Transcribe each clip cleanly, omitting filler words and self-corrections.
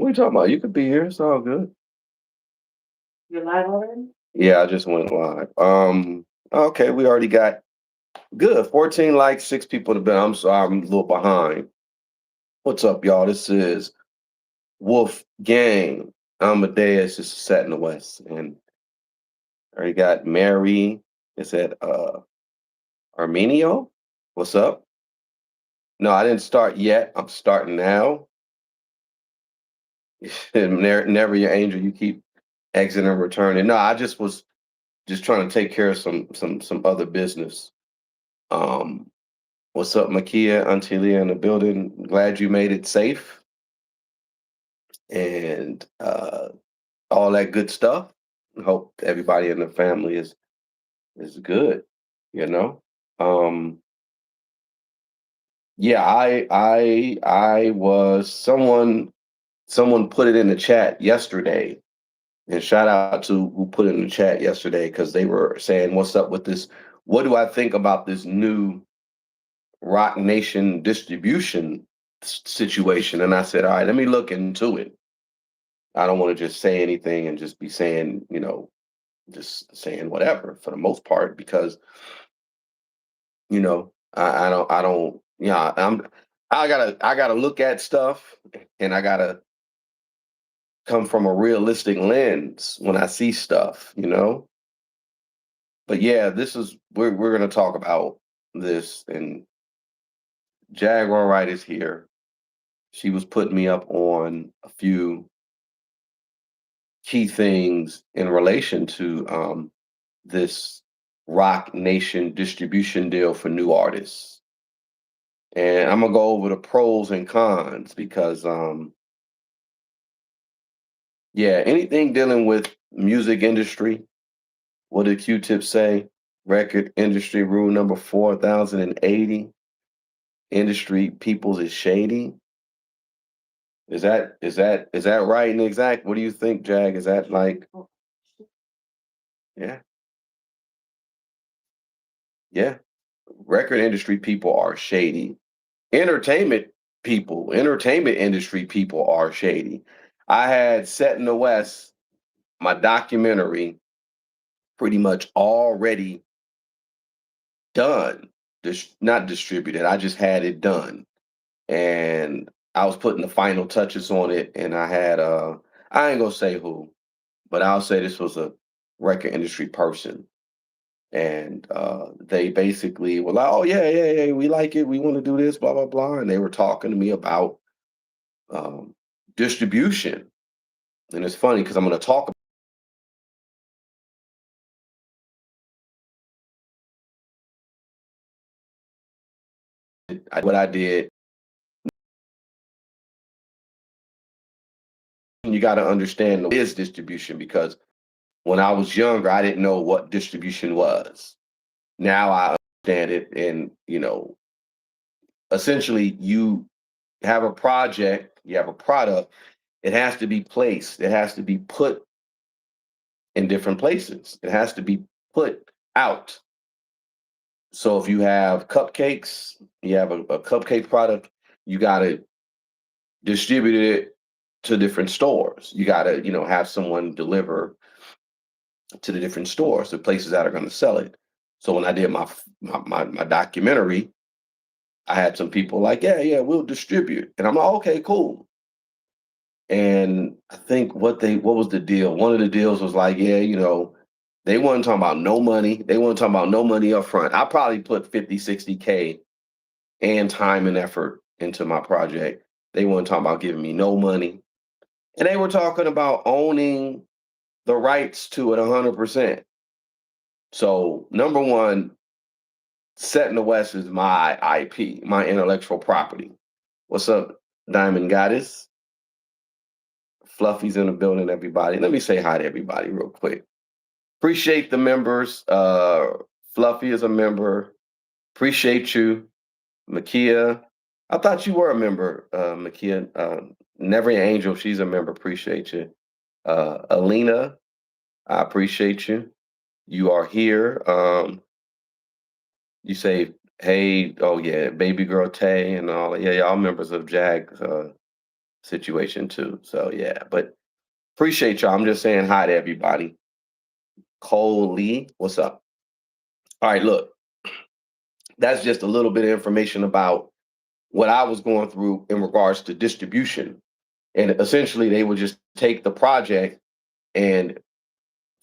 What are you talking about? You could be here. It's all good. You're live already? Yeah, I just went live. Okay, we already got good. 14 likes, 6 people to bed. I'm sorry, I'm a little behind. What's up, y'all? This is Wolf Gang. Amadeus is set in the West. And I already got Mary. Is that Armenio? What's up? No, I didn't start yet. I'm starting now. Never your angel. You keep exiting and returning. No, I just was just trying to take care of some other business. Um, what's up, Makia, Auntie Leah in the building? Glad you made it safe and all that good stuff. Hope everybody in the family is good. You know. Um, yeah, I was someone put it in the chat yesterday, and shout out to who put it in the chat yesterday because they were saying, "What's up with this? What do I think about this new Rock Nation distribution situation?" And I said, all right, let me look into it. I don't want to just say anything and just be saying, just saying whatever for the most part, because, I don't, I gotta look at stuff, and I gotta come from a realistic lens when I see stuff. But yeah, we're gonna talk about this, and Jaguar Wright is here. She was putting me up on a few key things in relation to this Rock Nation distribution deal for new artists. And I'm gonna go over the pros and cons because yeah, anything dealing with music industry, what did Q-Tip say? Record industry rule number 4080. Industry peoples is shady. Is that right and exact? What do you think, Jag? Is that like, yeah, yeah. Record industry people are shady. Entertainment industry people are shady. I had Set in the West, my documentary, pretty much already done. Not distributed. I just had it done. And I was putting the final touches on it. And I had I ain't gonna say who, but I'll say this was a record industry person. And they basically were like, "Oh yeah, yeah, yeah, we like it. We want to do this, blah blah blah." And they were talking to me about um, distribution. And it's funny because I'm going to talk about what I did. You got to understand what is distribution, because when I was younger, I didn't know what distribution was. Now I understand it, and essentially, you have a project, you have a product. It has to be placed. It has to be put in different places. It has to be put out. So if you have cupcakes, you have a cupcake product, you got to distribute it to different stores. You got to, have someone deliver to the different stores, the places that are going to sell it. So when I did my documentary, I had some people like, yeah, yeah, we'll distribute, and I'm like, okay, cool. And I think what was the deal? One of the deals was like, yeah, they weren't talking about no money. They weren't talking about no money up front. I probably put 50, 60K and time and effort into my project. They weren't talking about giving me no money. And they were talking about owning the rights to it 100%. So, number one, Set in the West is my IP, my intellectual property. What's up, Diamond Goddess? Fluffy's in the building, everybody. Let me say hi to everybody real quick. Appreciate the members. Fluffy is a member. Appreciate you. Makia. I thought you were a member, Makia. Never an Angel, she's a member. Appreciate you. Alina, I appreciate you. You are here. You say, hey, oh yeah, baby girl Tay and all that. Yeah, y'all members of Jag situation too. So yeah, but appreciate y'all. I'm just saying hi to everybody. Cole Lee, what's up? All right, look, that's just a little bit of information about what I was going through in regards to distribution. And essentially, they would just take the project and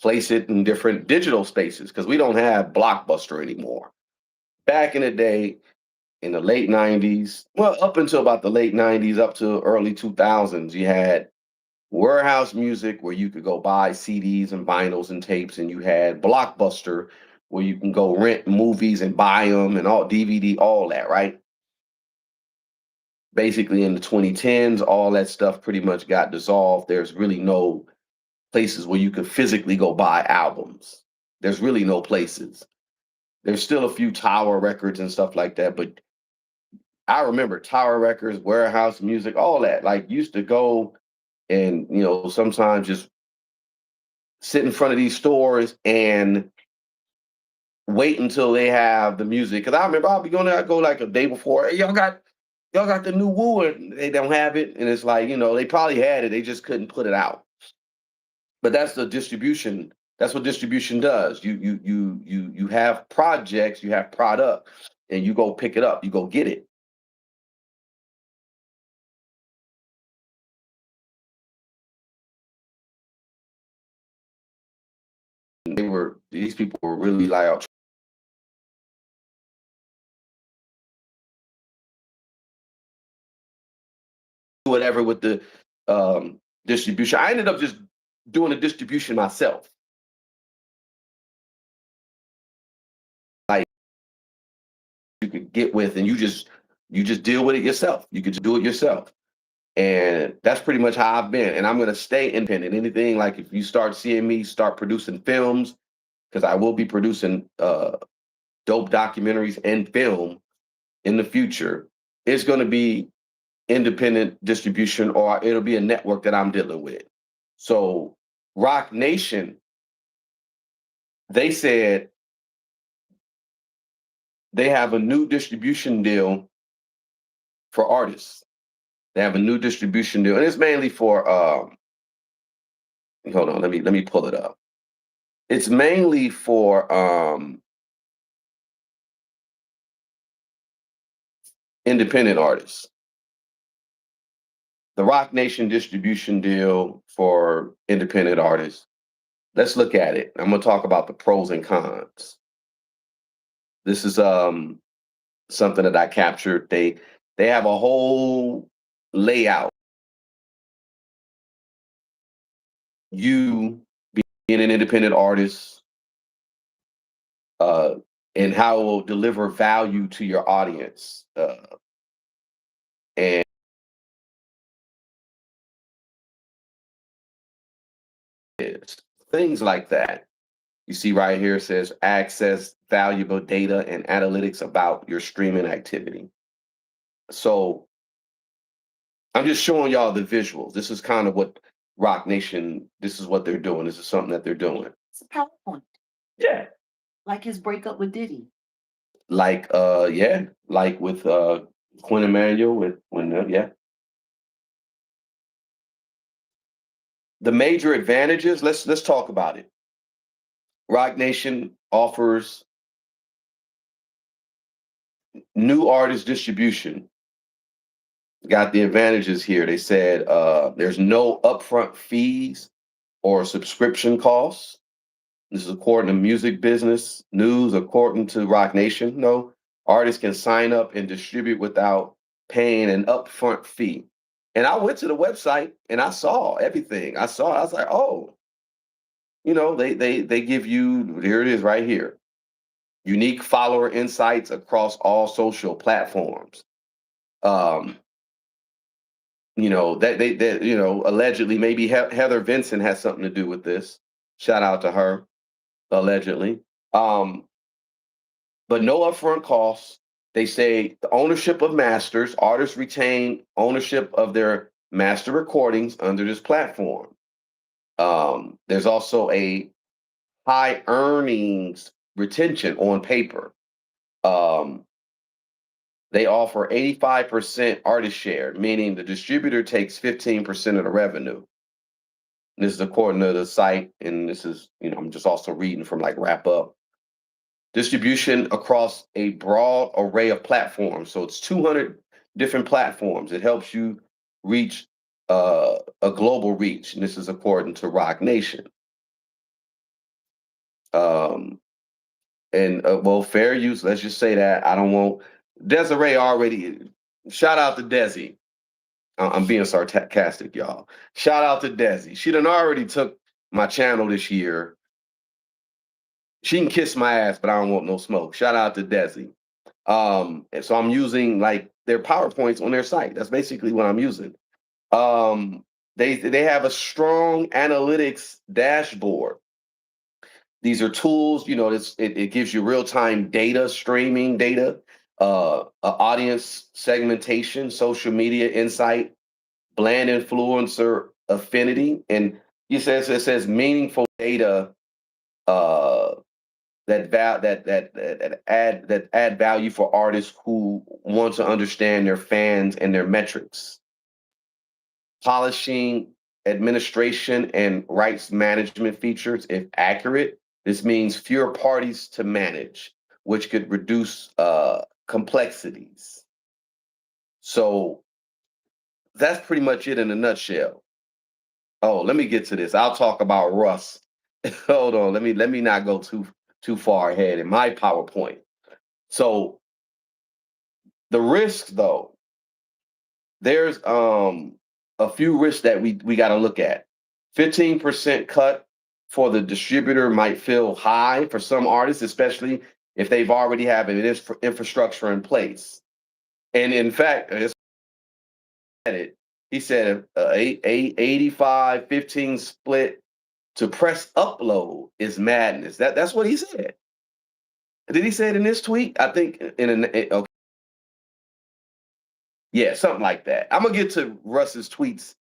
place it in different digital spaces because we don't have Blockbuster anymore. Back in the day, in the late 90s, well, up until about the late 90s, up to early 2000s, you had Warehouse Music where you could go buy CDs and vinyls and tapes, and you had Blockbuster where you can go rent movies and buy them and all DVD, all that, right? Basically, in the 2010s, all that stuff pretty much got dissolved. There's really no places where you could physically go buy albums. There's really no places. There's still a few Tower Records and stuff like that, but I remember Tower Records, Warehouse Music, all that. Like used to go and sometimes just sit in front of these stores and wait until they have the music. Cause I remember I'll be going there, I go like a day before. Hey, y'all got the new Woo, and they don't have it. And it's like, they probably had it, they just couldn't put it out. But that's the distribution. That's what distribution does. You have projects, you have product, and you go pick it up, you go get it. And these people were really like out whatever with the distribution. I ended up just doing the distribution myself. Like you could get with, and you just deal with it yourself. You could just do it yourself. And that's pretty much how I've been. And I'm gonna stay independent. Anything like if you start seeing me start producing films, because I will be producing dope documentaries and film in the future, it's gonna be independent distribution or it'll be a network that I'm dealing with. So Rock Nation, they said they have a new distribution deal for artists. They have a new distribution deal, and it's mainly for hold on, let me pull it up. It's mainly for independent artists. The Rock Nation distribution deal for independent artists. Let's look at it. I'm gonna talk about the pros and cons. This is something that I captured. They have a whole layout. You being an independent artist, uh, and how it will deliver value to your audience, and things like that. You see right here it says access valuable data and analytics about your streaming activity. So I'm just showing y'all the visuals. This is kind of what Rock Nation, this is what they're doing. This is something that they're doing. It's a PowerPoint, Yeah. like his breakup with Diddy. Like yeah, like with Quinn Emanuel with when yeah. The major advantages, let's talk about it. Rock Nation offers new artist distribution. Got the advantages here. They said there's no upfront fees or subscription costs. This is according to Music Business News, according to Rock Nation. No, artists can sign up and distribute without paying an upfront fee. And I went to the website and I saw everything. I was like, oh, they give you, here it is right here. Unique follower insights across all social platforms. Um, that allegedly maybe Heather Vincent has something to do with this. Shout out to her, allegedly. Um, but no upfront costs. They say the ownership of masters, artists retain ownership of their master recordings under this platform. There's also a high earnings retention on paper. Um, They offer 85% artist share, meaning the distributor takes 15% of the revenue. This is according to the site, and this is, I'm just also reading from like Wrap Up. Distribution across a broad array of platforms. So it's 200 different platforms. It helps you reach a global reach, and this is according to Rock Nation. Well, fair use. Let's just say that I don't want Desiree already. Shout out to Desi. I'm being sarcastic, y'all. Shout out to Desi. She done already took my channel this year. She can kiss my ass, but I don't want no smoke. Shout out to Desi. And so I'm using like their PowerPoints on their site. That's basically what I'm using. They have a strong analytics dashboard. These are tools, it gives you real-time data, streaming data, audience segmentation, social media insight, brand influencer affinity, and it says meaningful data that add value for artists who want to understand their fans and their metrics. Polishing administration and rights management features, if accurate. This means fewer parties to manage, which could reduce complexities. So that's pretty much it in a nutshell. Oh, let me get to this. I'll talk about Russ. Hold on. Let me not go too far ahead in my PowerPoint. So the risks, though, there's a few risks that we got to look at. 15% cut for the distributor might feel high for some artists, especially if they've already have an infrastructure in place. And in fact, he said 85-15 split to press upload is madness. That's what he said. Did he say it in this tweet? I think okay. Yeah, something like that. I'm gonna get to Russ's tweets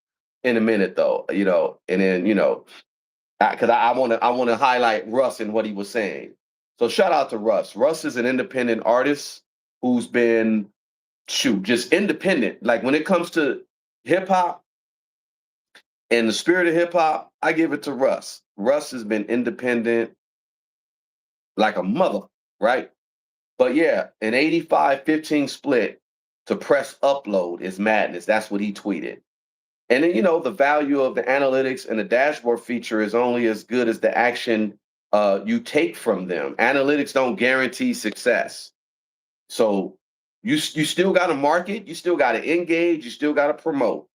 in a minute, though. And then because I want to highlight Russ and what he was saying. So shout out to Russ. Russ is an independent artist who's been just independent. Like when it comes to hip hop and the spirit of hip hop, I give it to Russ. Russ has been independent like a mother, right? But yeah, an 85-15 split to press upload is madness. That's what he tweeted. And then, the value of the analytics and the dashboard feature is only as good as the action you take from them. Analytics don't guarantee success. So you still got to market, you still got to engage, you still got to promote.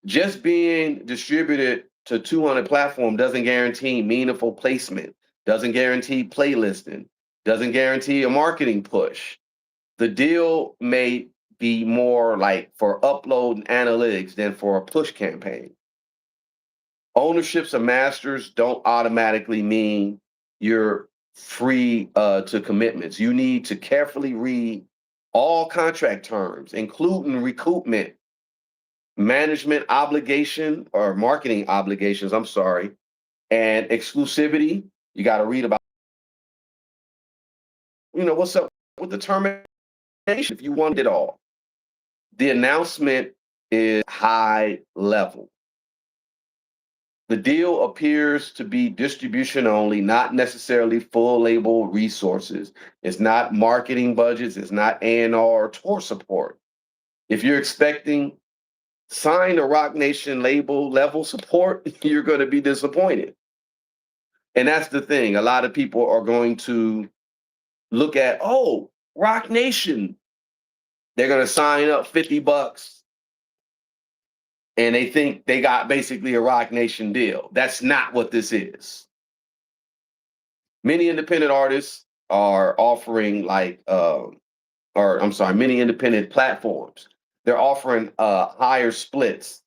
Just being distributed to 200 platforms doesn't guarantee meaningful placement, doesn't guarantee playlisting, doesn't guarantee a marketing push. The deal may be more like for upload and analytics than for a push campaign. Ownerships of masters don't automatically mean you're free to commitments. You need to carefully read all contract terms, including recoupment, management obligation or marketing obligations, and exclusivity. You got to read about, what's up with the termination if you want it all. The announcement is high level. The deal appears to be distribution only, not necessarily full label resources. It's not marketing budgets. It's not A&R or tour support. If you're expecting sign a Rock Nation label level support, you're going to be disappointed. And that's the thing. A lot of people are going to look at, Rock Nation. They're going to sign up $50 and they think they got basically a Rock Nation deal. That's not what this is. Many independent artists are offering many independent platforms. They're offering higher splits,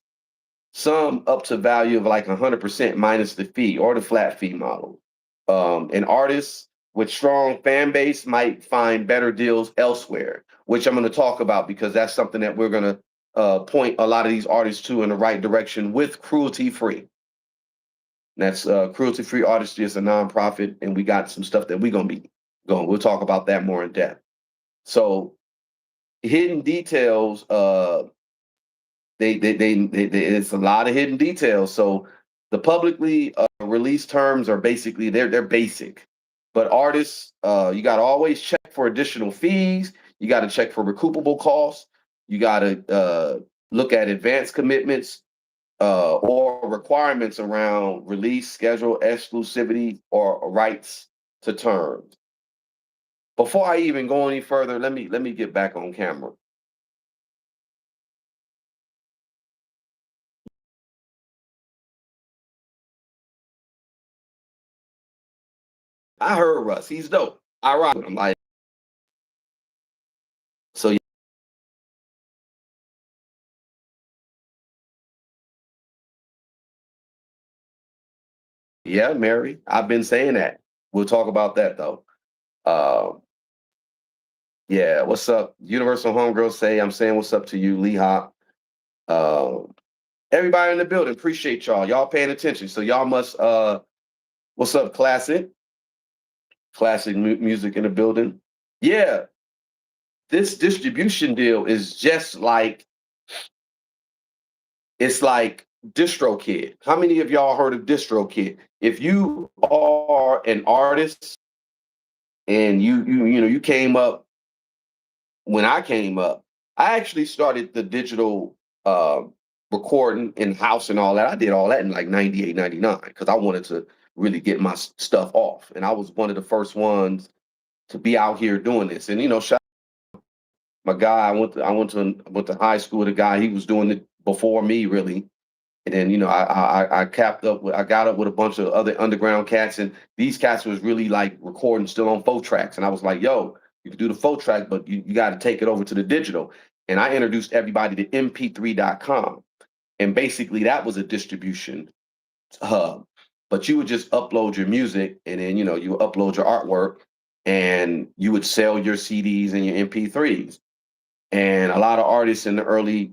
some up to value of like 100% minus the fee or the flat fee model. And artists with strong fan base might find better deals elsewhere, which I'm going to talk about because that's something that we're going to point a lot of these artists to in the right direction with Cruelty Free. That's Cruelty Free Artistry is a nonprofit, and we got some stuff that we're going to be going. We'll talk about that more in depth. So hidden details. It's a lot of hidden details. So the publicly released terms are basically they're basic, but artists, you got to always check for additional fees. You got to check for recoupable costs. You got to look at advance commitments or requirements around release schedule, exclusivity, or rights to terms. Before I even go any further, let me get back on camera. I heard Russ. He's dope. I rock with him. Like, so yeah, Mary. I've been saying that. We'll talk about that though. Uh, yeah, what's up? Universal Homegirl say, I'm saying what's up to you, Lee Hop. Uh, everybody in the building, appreciate y'all. Y'all paying attention. So y'all must what's up, Classic? Classic music in the building. Yeah, this distribution deal is just like it's like DistroKid. How many of y'all heard of DistroKid? If you are an artist and you came up when I came up, I actually started the digital recording in house and all that. I did all that in like 98, 99 because I wanted to really get my stuff off. And I was one of the first ones to be out here doing this. And shout my guy, I went to high school with a guy, he was doing it before me really. And then, I got up with a bunch of other underground cats, and these cats was really like recording still on 4-tracks. And I was like, yo, you can do the 4-track, but you got to take it over to the digital. And I introduced everybody to mp3.com. And basically that was a distribution hub. But you would just upload your music, and then, you would upload your artwork, and you would sell your CDs and your MP3s. And a lot of artists in the early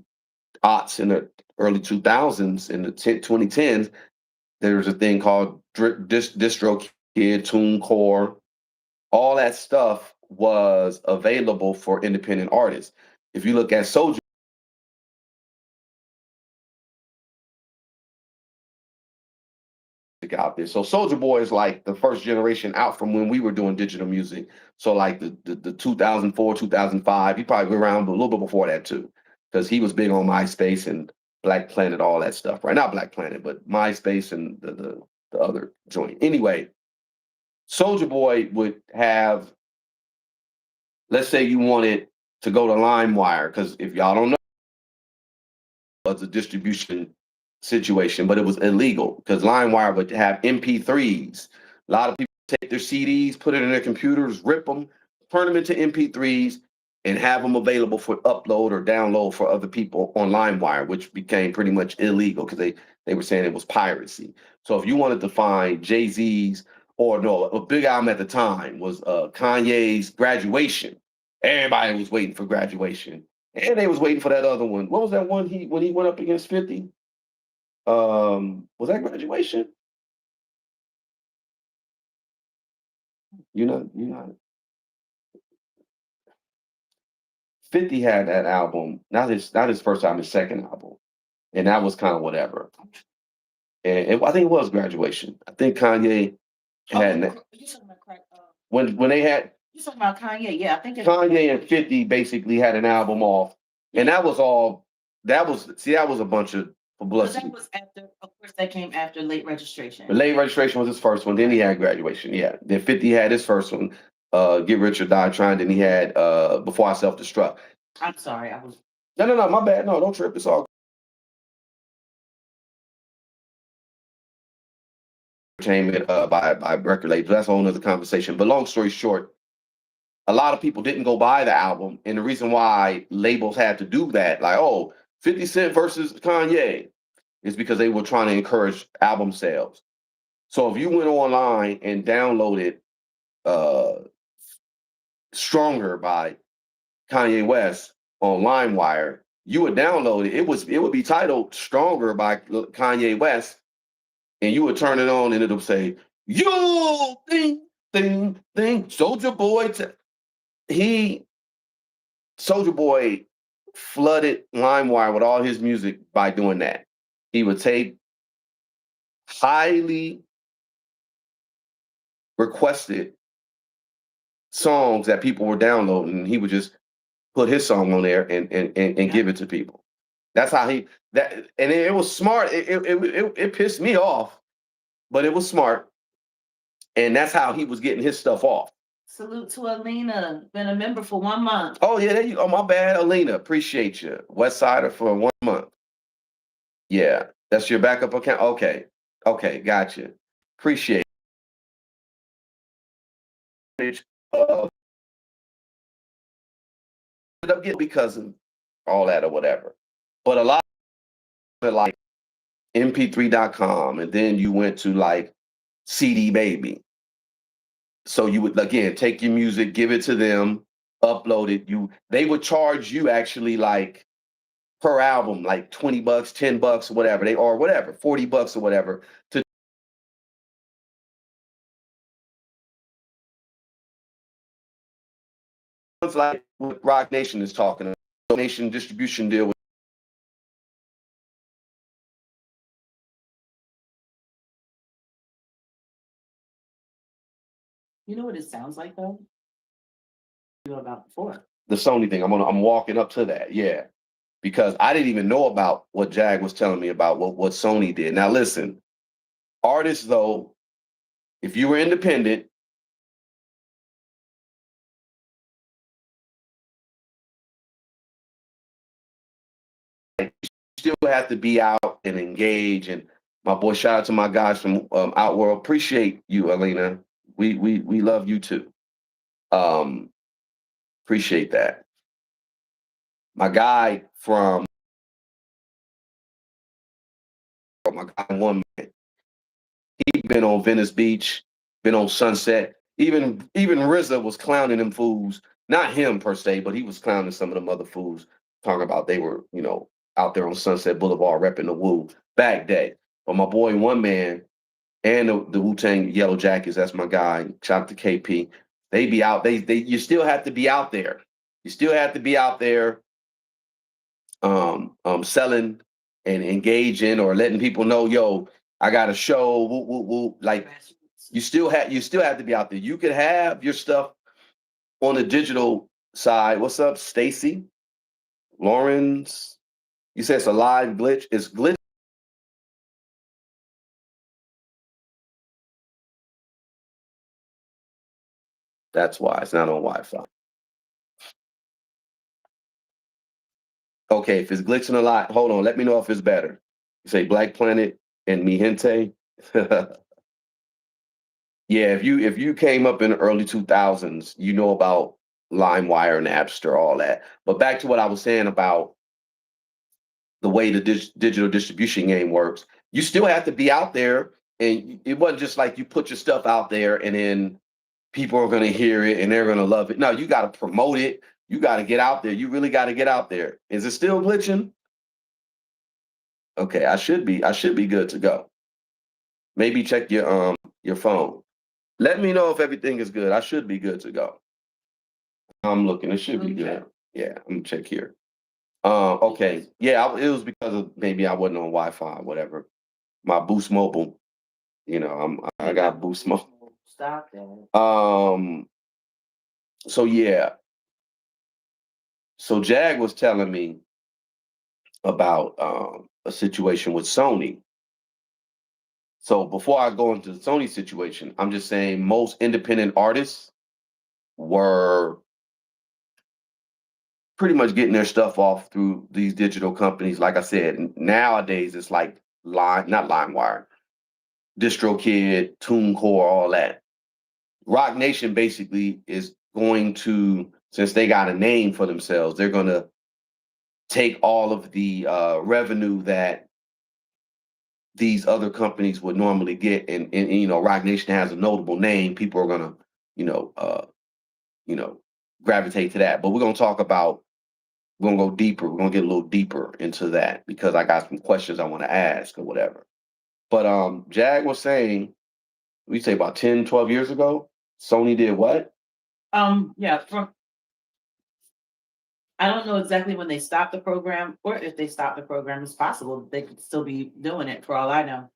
aughts, in the early 2000s, in the 2010s, there was a thing called DistroKid, TuneCore. All that stuff was available for independent artists. If you look at Soulja out there, so Soulja Boy is like the first generation out from when we were doing digital music. So like the 2004, 2005, he probably been around a little bit before that too, because he was big on MySpace and Black Planet, all that stuff, right? Not Black Planet, but MySpace and the other joint. Anyway, Soulja Boy would have, let's say you wanted to go to LimeWire, because if y'all don't know, it's a distribution situation, but it was illegal because LimeWire would have MP3s. A lot of people take their CDs, put it in their computers, rip them, turn them into MP3s, and have them available for upload or download for other people on LimeWire, which became pretty much illegal because they were saying it was piracy. So if you wanted to find Jay-Z's, or no, a big album at the time was Kanye's Graduation. Everybody was waiting for Graduation. And they was waiting for that other one. What was that one when he went up against 50? Was that Graduation? You know, 50 had that album, not his first album, his second album. And that was kind of whatever. And I think it was Graduation. I think Kanye had You talking about when they had you talking about Kanye? Yeah, I think Kanye and 50 basically had an album off. And that was a bunch of publicity. that was after. Of course, that came after Late Registration. The Late Registration was his first one. Then he had Graduation. Yeah. Then 50 had his first one, Get Rich or Die Trying. Then he had Before I Self Destruct. I'm sorry, I was. No, my bad. No, don't trip. It's all entertainment by record labels. That's a whole nother conversation. But long story short, a lot of people didn't go buy the album. And the reason why labels had to do that, like, oh, 50 Cent versus Kanye, is because they were trying to encourage album sales. So if you went online and downloaded Stronger by Kanye West on LimeWire, you would download it. It would be titled Stronger by Kanye West, and you would turn it on and it'll say, yo, thing, Soulja Boy. He Soldier Boy flooded LimeWire with all his music by doing that. He would take highly requested songs that people were downloading, and he would just put his song on there and give it to people. That's how and it was smart. It pissed me off, but it was smart, and that's how he was getting his stuff off. Salute to Alina, been a member for 1 month. Oh yeah, there you. Oh my bad, Alina. Appreciate you, West Sider, for 1 month. Yeah, that's your backup account. Okay, gotcha. Appreciate it. Ended up getting because of all that or whatever. But a lot of it, like mp3.com, and then you went to like CD Baby. So you would again take your music, give it to them, upload it. They would charge you actually like per album, like $20, $10, whatever or whatever, $40 or whatever. It's like what Rock Nation is talking about. Nation distribution deal with. You know what it sounds like though? You know about before. The Sony thing. I'm walking up to that, yeah. Because I didn't even know about what Jag was telling me about what Sony did. Now listen, artists though, if you were independent, you still have to be out and engage. And my boy, shout out to my guys from Outworld. Appreciate you, Alina. We love you too. Appreciate that. My guy from my guy One Man. He been on Venice Beach, been on Sunset. Even RZA was clowning them fools. Not him per se, but he was clowning some of them other fools, talking about they were, out there on Sunset Boulevard repping the Woo back day. But my boy One Man and the Wu-Tang Yellow Jackets, that's my guy. Shout out to KP. They be out. You still have to be out there. You still have to be out there selling and engaging or letting people know, yo, I got a show. Woo, woo, woo. Like you still have to be out there. You could have your stuff on the digital side. What's up, Stacy? Lawrence? You said it's a live glitch. It's glitch. That's why it's not on Wi-Fi. Okay, if it's glitching a lot, hold on. Let me know if it's better. You say Black Planet and Mi Gente. Yeah, if you came up in the early 2000s, you know about LimeWire, Napster, all that. But back to what I was saying about the way the digital distribution game works, you still have to be out there, and it wasn't just like you put your stuff out there and then people are going to hear it and they're going to love it. No, you got to promote it. You got to get out there. You really got to get out there. Is it still glitching? Okay, I should be good to go. Maybe check your phone. Let me know if everything is good. I should be good to go. I'm looking. It should be good. Yeah, I'm gonna check here. Okay. Yeah, it was because of maybe I wasn't on Wi-Fi or whatever. My Boost Mobile, I got Boost Mobile. Stop that. So yeah. So Jag was telling me about a situation with Sony. So before I go into the Sony situation, I'm just saying most independent artists were pretty much getting their stuff off through these digital companies. Like I said, nowadays it's like not LimeWire, DistroKid, TuneCore, all that. Rock Nation basically is going to, since they got a name for themselves, they're going to take all of the revenue that these other companies would normally get, and Rock Nation has a notable name. People are gonna, gravitate to that. But we're gonna go deeper. We're gonna get a little deeper into that because I got some questions I want to ask or whatever. But Jag was saying, we say about 10, 12 years ago, Sony did what? Yeah, from I don't know exactly when they stopped the program, or if they stopped the program. It's possible they could still be doing it for all I know.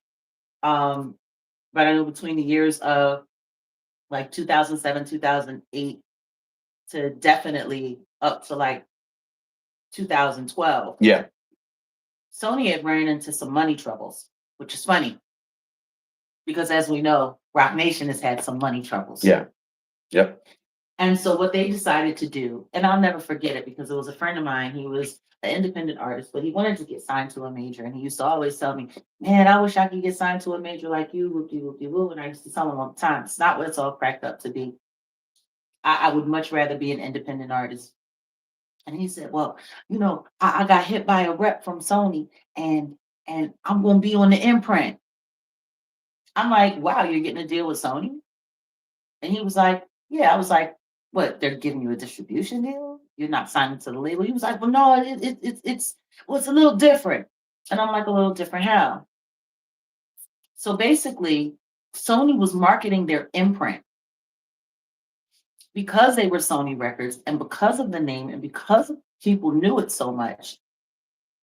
Um, but I know between the years of like 2007, 2008 to definitely up to like 2012, Yeah. Sony had ran into some money troubles, which is funny because as we know, Rock Nation has had some money troubles. Yeah. Yep. And so what they decided to do, and I'll never forget it because it was a friend of mine. He was an independent artist, but he wanted to get signed to a major. And he used to always tell me, man, I wish I could get signed to a major like you, whoopty whoopty whoop. And I used to tell him all the time, it's not what it's all cracked up to be. I would much rather be an independent artist. And he said, well, I got hit by a rep from Sony and I'm gonna be on the imprint. I'm like, wow, you're getting a deal with Sony? And he was like, yeah. I was like, what? They're giving you a distribution deal? You're not signing to the label? He was like, well, no, it's a little different. And I'm like, a little different how? So basically, Sony was marketing their imprint because they were Sony Records and because of the name and because people knew it so much.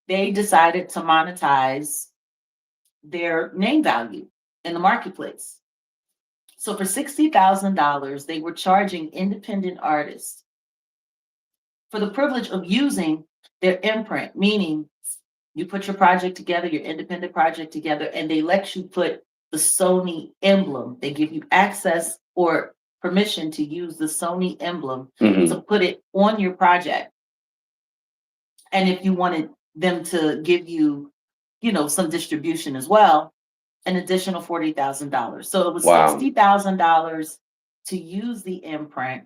They decided to monetize their name value in the marketplace. So for $60,000, they were charging independent artists for the privilege of using their imprint, meaning you put your project together, your independent project together, and they let you put the Sony emblem. They give you access or permission to use the Sony emblem to put it on your project. And if you wanted them to give you, some distribution as well, an additional $40,000. So it was Wow. $60,000 to use the imprint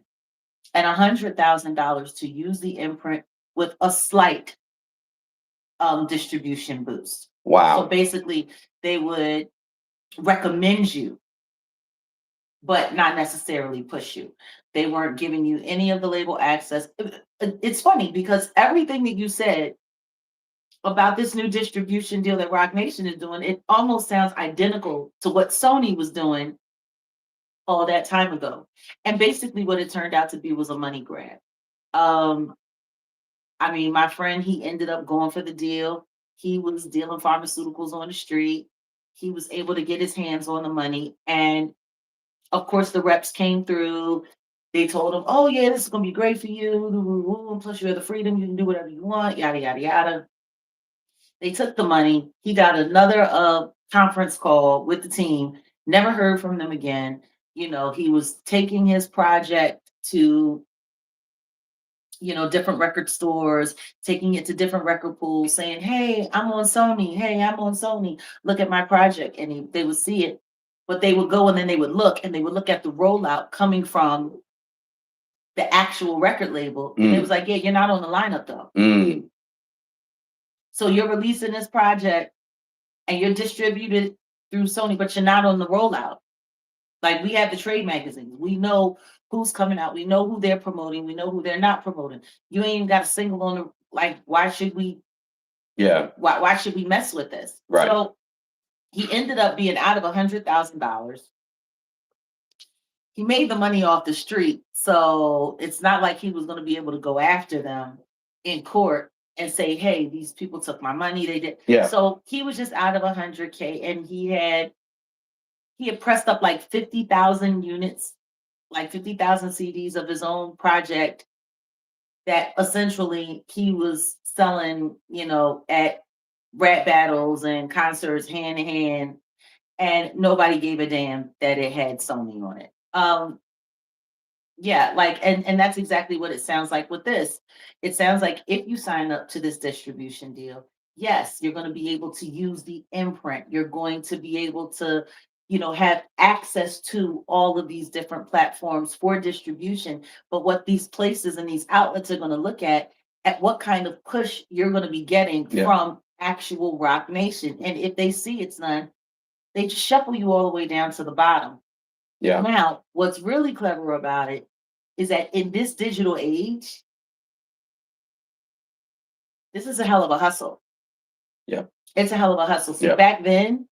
and $100,000 to use the imprint with a slight distribution boost. So Wow. basically, they would recommend you, but not necessarily push you. They weren't giving you any of the label access. It's funny because everything that you said about this new distribution deal that Rock Nation is doing, it almost sounds identical to what Sony was doing all that time ago. And basically what it turned out to be was a money grab. I mean, my friend, he ended up going for the deal. He was dealing pharmaceuticals on the street. He was able to get his hands on the money. And of course, the reps came through. They told him, oh, yeah, this is going to be great for you. Plus, you have the freedom. You can do whatever you want, yada, yada, yada. They took the money. He got another conference call with the team. Never heard from them again. He was taking his project to different record stores, taking it to different record pools, saying, hey, I'm on Sony. Hey, I'm on Sony. Look at my project. And they would see it, but they would go and then they would look and they would look at the rollout coming from the actual record label. And it was like, yeah, you're not on the lineup though. So you're releasing this project and you're distributed through Sony, but you're not on the rollout. Like we have the trade magazines. We know who's coming out. We know who they're promoting. We know who they're not promoting. You ain't even got a single on the, like, why should we? Yeah. Why should we mess with this? Right. So he ended up being out of $100,000. He made the money off the street. So it's not like he was going to be able to go after them in court and say, hey, these people took my money. They did. Yeah. So he was just out of 100K and he had pressed up like 50,000 units, like 50,000 CDs of his own project that essentially he was selling, at rap battles and concerts hand in hand, and nobody gave a damn that it had Sony on it. Yeah, like, and that's exactly what it sounds like with this. It sounds like if you sign up to this distribution deal, yes, you're going to be able to use the imprint. You're going to be able to, have access to all of these different platforms for distribution. But what these places and these outlets are going to look at what kind of push you're going to be getting from actual Rock Nation. And if they see it's none, they just shuffle you all the way down to the bottom. Yeah. Now, what's really clever about it is that in this digital age, this is a hell of a hustle. Yeah. It's a hell of a hustle. See, Yeah. back then,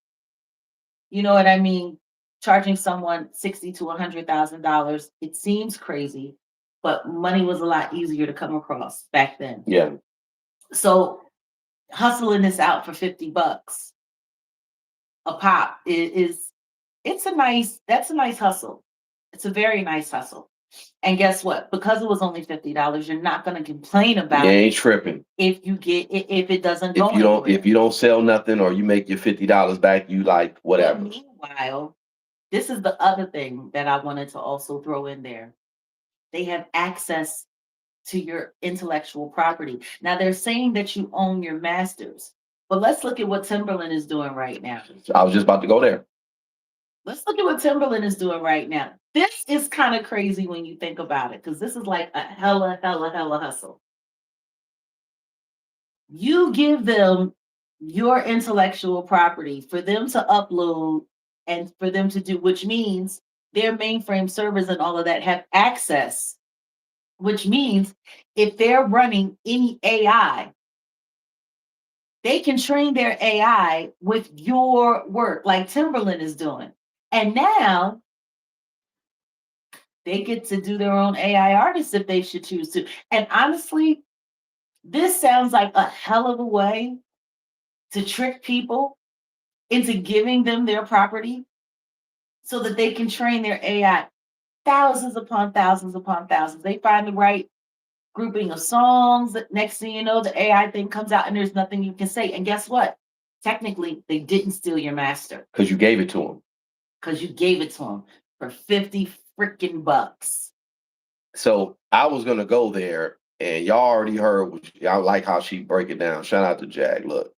you know what I mean? Charging someone $60,000 to $100,000, it seems crazy, but money was a lot easier to come across back then. Yeah. So hustling this out for $50 a pop is that's a nice hustle. It's a very nice hustle. And guess what? Because it was only $50, you're not going to complain You about ain't it tripping. if it doesn't go If you don't sell nothing or you make your $50 back, you like whatever. But meanwhile, this is the other thing that I wanted to also throw in there. They have access to your intellectual property. Now they're saying that you own your masters, but let's look at what Timberland is doing right now. I was just about to go there. Let's look at what Timberland is doing right now. This is kind of crazy when you think about it, because this is like a hella hustle. You give them your intellectual property for them to upload and for them to do, which means their mainframe servers and all of that have access, which means if they're running any AI, they can train their AI with your work like Timberland is doing. And now they get to do their own AI artists if they should choose to. And honestly, this sounds like a hell of a way to trick people into giving them their property so that they can train their AI thousands upon thousands upon thousands. They find the right grouping of songs. Next thing you know, the AI thing comes out and there's nothing you can say. And guess what? Technically, they didn't steal your master. Because you gave it to them. Because you gave it to them for 50 freaking bucks. So I was going to go there, and y'all already heard, y'all like how she break it down. Shout out to Jag. Look,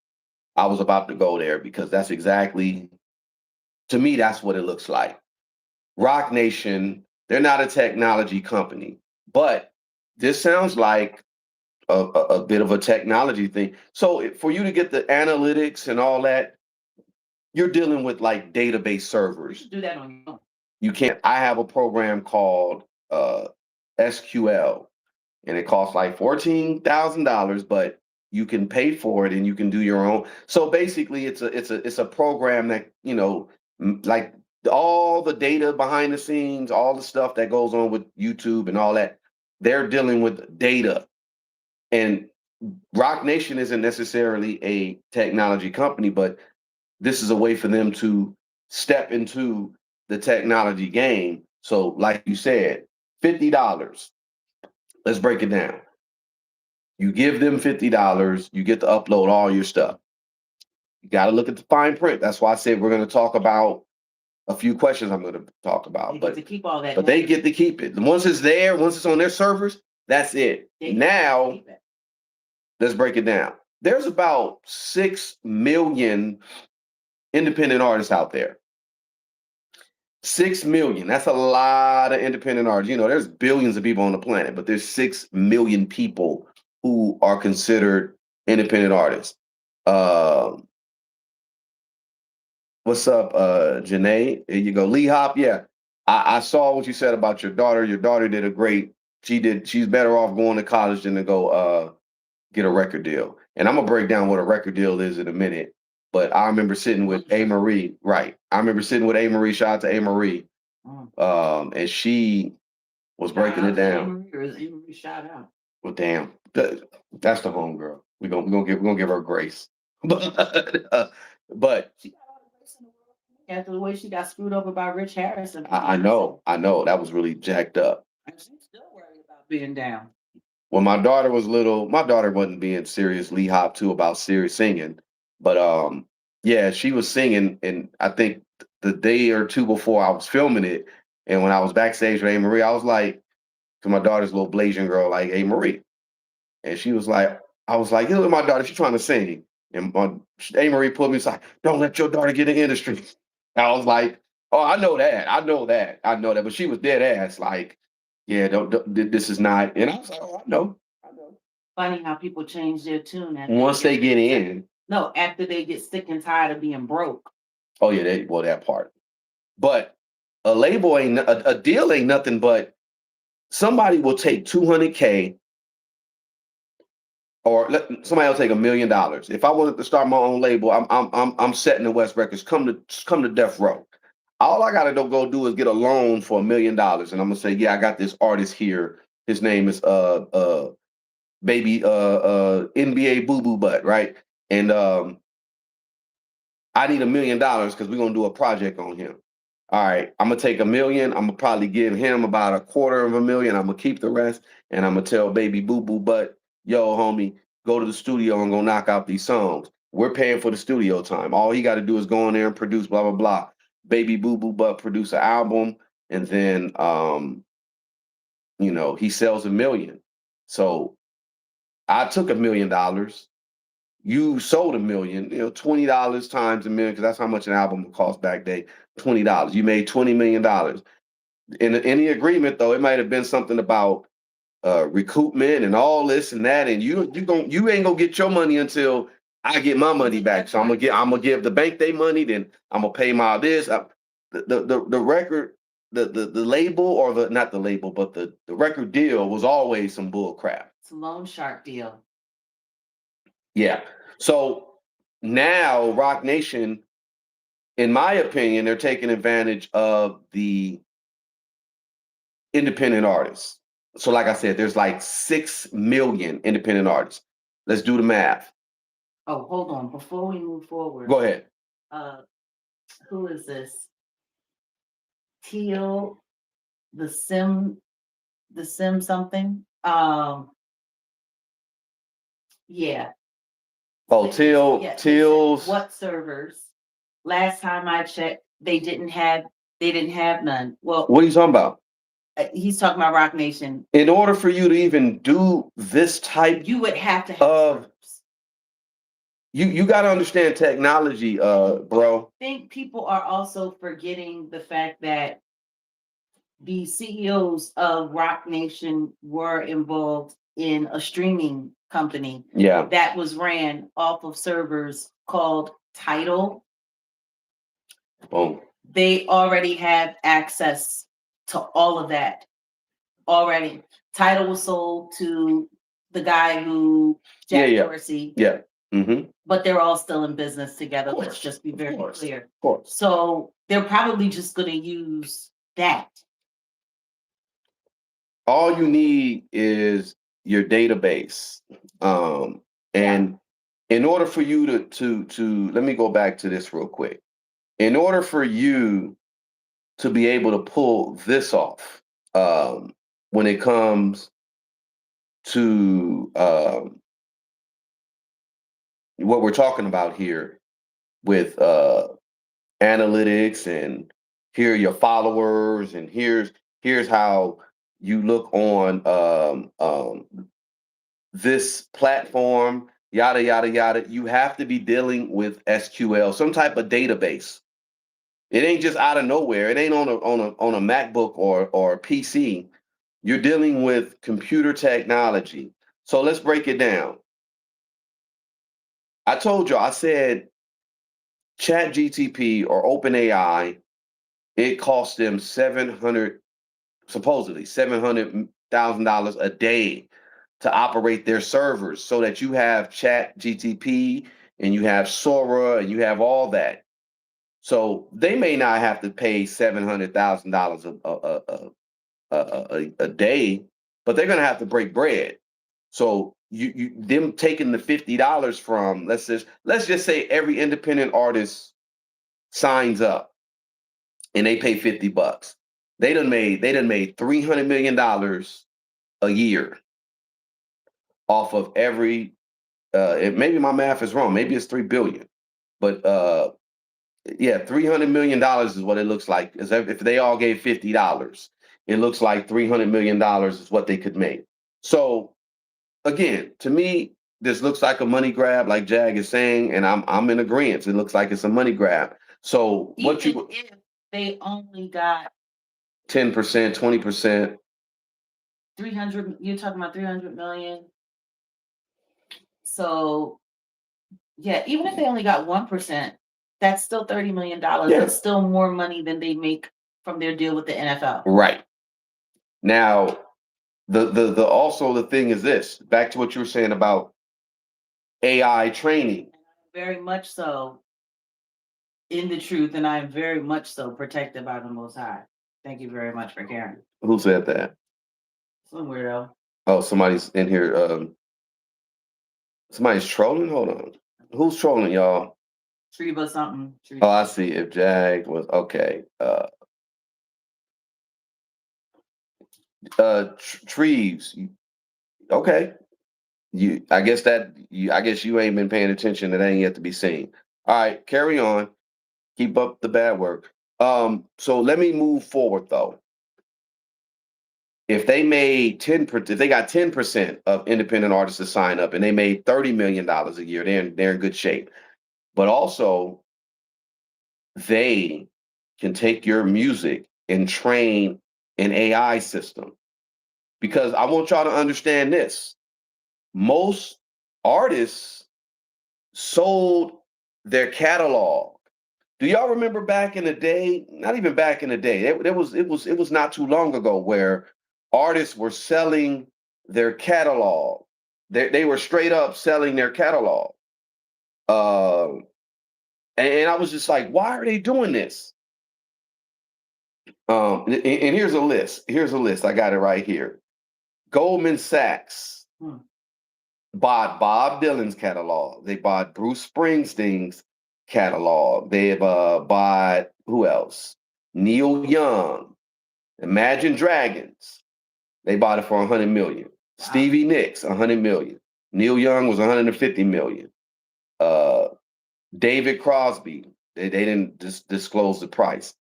I was about to go there because that's exactly, to me, that's what it looks like. Roc Nation, they're not a technology company, but this sounds like a bit of a technology thing. So for you to get the analytics and all that, you're dealing with like database servers. You do that on your own. You can't. I have a program called SQL, and it costs like $14,000, but you can pay for it and you can do your own. So basically, it's a program that, you know, like all the data behind the scenes, all the stuff that goes on with YouTube and all that, they're dealing with data. And Roc Nation isn't necessarily a technology company, but this is a way for them to step into the technology game. So like you said, $50. Let's break it down. You give them $50, you get to upload all your stuff. You got to look at the fine print. That's why I said we're going to talk about a few questions I'm going to talk about. They get to keep all that. But they get to keep it. Once it's there, once it's on their servers, that's it. Now, let's break it down. There's about 6 million independent artists out there. 6 million. That's a lot of independent artists. You know, there's billions of people on the planet, but there's 6 million people who are considered independent artists. What's up, Janae? Here you go. Lee Hop. Yeah. I saw what you said about your daughter. Your daughter did a great, she's better off going to college than to go get a record deal. And I'm gonna break down what a record deal is in a minute. But I remember sitting with A. Marie, right? I remember sitting with A. Marie. Shout out to A. Marie, and she was breaking it down. A. Marie shout out. Well, damn, that's the homegirl. We're gonna give her grace, but after the way she got screwed over by Rich Harrison. I know that was really jacked up. And she's still worried about being down. When my daughter was little, my daughter wasn't being serious Lee Hop too about serious singing. But yeah, she was singing, and I think the day or two before I was filming it, and when I was backstage with A. Marie, I was like, to my daughter's little Blasian girl, like, A. Marie. And she was like, I was like, look at my daughter, she's trying to sing. And A. Marie pulled me aside, don't let your daughter get in the industry. I was like, oh, I know that. But she was dead ass, like, yeah, don't this is not. And I was like, oh, I know. Funny how people change their tune once they get in. No, after they get sick and tired of being broke. Oh yeah, that part. But a label a deal ain't nothing but somebody will take $200K, or somebody will take $1 million. If I wanted to start my own label, I'm setting the West Records. Come to Death Row. All I gotta go do is get a loan for $1 million, and I'm gonna say, yeah, I got this artist here His name is baby NBA Boo Boo Butt, right? And I need $1 million because we're gonna do a project on him. All right, I'm gonna take $1 million. I'm gonna probably give him about $250,000. I'm gonna keep the rest, and I'm gonna tell baby Boo Boo Butt, yo, homie, go to the studio and go knock out these songs. We're paying for the studio time. All he got to do is go in there and produce blah blah blah. Baby Boo Boo Butt produce an album, and then he sells $1 million. So I took $1 million. You sold $1 million. $20 times $1 million, because that's how much an album would cost back then. $20. You made $20 million. In the agreement, though, it might have been something about recoupment and all this and that, and you ain't gonna get your money until I get my money back. So I'm gonna give the bank their money, then I'm gonna pay my this. The record, the label, or the not the label, but the record deal was always some bull crap. It's a loan shark deal. Yeah. So now Roc Nation, in my opinion, they're taking advantage of the independent artists. So like I said, there's like 6 million independent artists. Let's do the math. Oh, hold on. Before we move forward. Go ahead. Who is this? Teal, the Sim something. Yeah. Oh, Teal's. What servers? Last time I checked, they didn't have none. Well, what are you talking about? He's talking about Roc Nation. In order for you to even do this type, you would have to have servers. You got to understand technology, bro. I think people are also forgetting the fact that the CEOs of Roc Nation were involved in a streaming company that was ran off of servers called Tidal. Boom. They already have access to all of that already. Tidal was sold to the guy who Jack Dorsey. Yeah. Mm-hmm. But they're all still in business together. Let's just be very clear. Of course. So they're probably just going to use that. All you need is your database. And in order for you to let me go back to this real quick. In order for you to be able to pull this off, when it comes to what we're talking about here with analytics, and here are your followers, and here's how you look on this platform, yada yada yada. You have to be dealing with SQL, some type of database. It ain't just out of nowhere. It ain't on a MacBook or PC. You're dealing with computer technology. So let's break it down. I told you, I said ChatGPT or OpenAI, it cost them supposedly $700,000 a day to operate their servers, so that you have ChatGPT and you have Sora and you have all that. So they may not have to pay $700,000 a day, but they're gonna have to break bread. So you them taking the $50 from, let's just say every independent artist signs up and they pay $50. They done made $300 million a year off of every maybe my math is wrong, maybe it's 3 billion, but $300 million is what it looks like. If they all gave $50, it looks like $300 million is what they could make. So again, to me, this looks like a money grab, like Jag is saying, and I'm in agreement. It looks like it's a money grab. So if they only got 10%, 20%, 300, you're talking about 300 million. So yeah, even if they only got 1%, that's still $30 million. That's still more money than they make from their deal with the NFL. Right. Now, the also the thing is this, back to what you were saying about AI training. Very much so in the truth, and I am very much so protected by the Most High. Thank you very much for caring. Who said that? Some weirdo. Oh, somebody's in here. Somebody's trolling. Hold on. Who's trolling, y'all? Treba something. Oh, I see. If Jag was okay. Treves. Okay. I guess you ain't been paying attention. That ain't yet to be seen. All right, carry on. Keep up the bad work. So let me move forward though. If they made 10%, if they got 10% of independent artists to sign up and they made $30 million a year, they're in good shape. But also, they can take your music and train an AI system. Because I want y'all to understand this. Most artists sold their catalog. Do y'all remember back in the day? Not even back in the day. It was not too long ago where artists were selling their catalog. They were straight up selling their catalog. And I was just like, why are they doing this? And here's a list. Here's a list. I got it right here. Goldman Sachs bought Bob Dylan's catalog. They bought Bruce Springsteen's catalog. They've bought who else? Neil Young, Imagine Dragons. They bought it for 100 million. Wow. Stevie Nicks, 100 million. Neil Young was 150 million. David Crosby, they didn't disclose the price.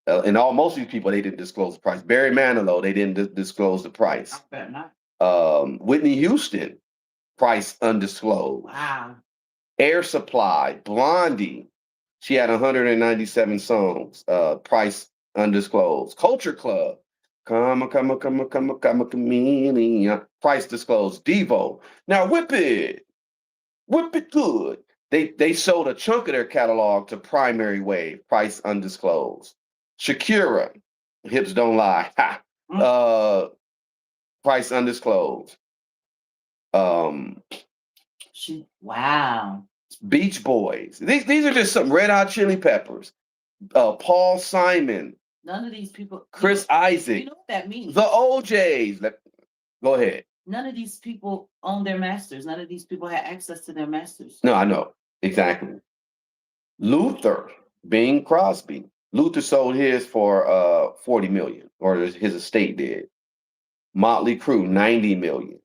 And most of these people, they didn't disclose the price. Barry Manilow, they didn't disclose the price. I bet not. Whitney Houston, price undisclosed. Wow. Air Supply, Blondie, she had 197 songs, price undisclosed. Culture Club, come a chameleon, price disclosed. Devo, now whip it good. They sold a chunk of their catalog to Primary Wave, price undisclosed. Shakira, hips don't lie, price undisclosed. Wow. Beach Boys. These are just some Red Hot Chili Peppers. Paul Simon. None of these people. Chris Isaac. You know what that means? The OJs. Go ahead. None of these people own their masters. None of these people had access to their masters. No, I know. Exactly. Luther, Bing Crosby. Luther sold his for 40 million, or his estate did. Motley Crue, 90 million.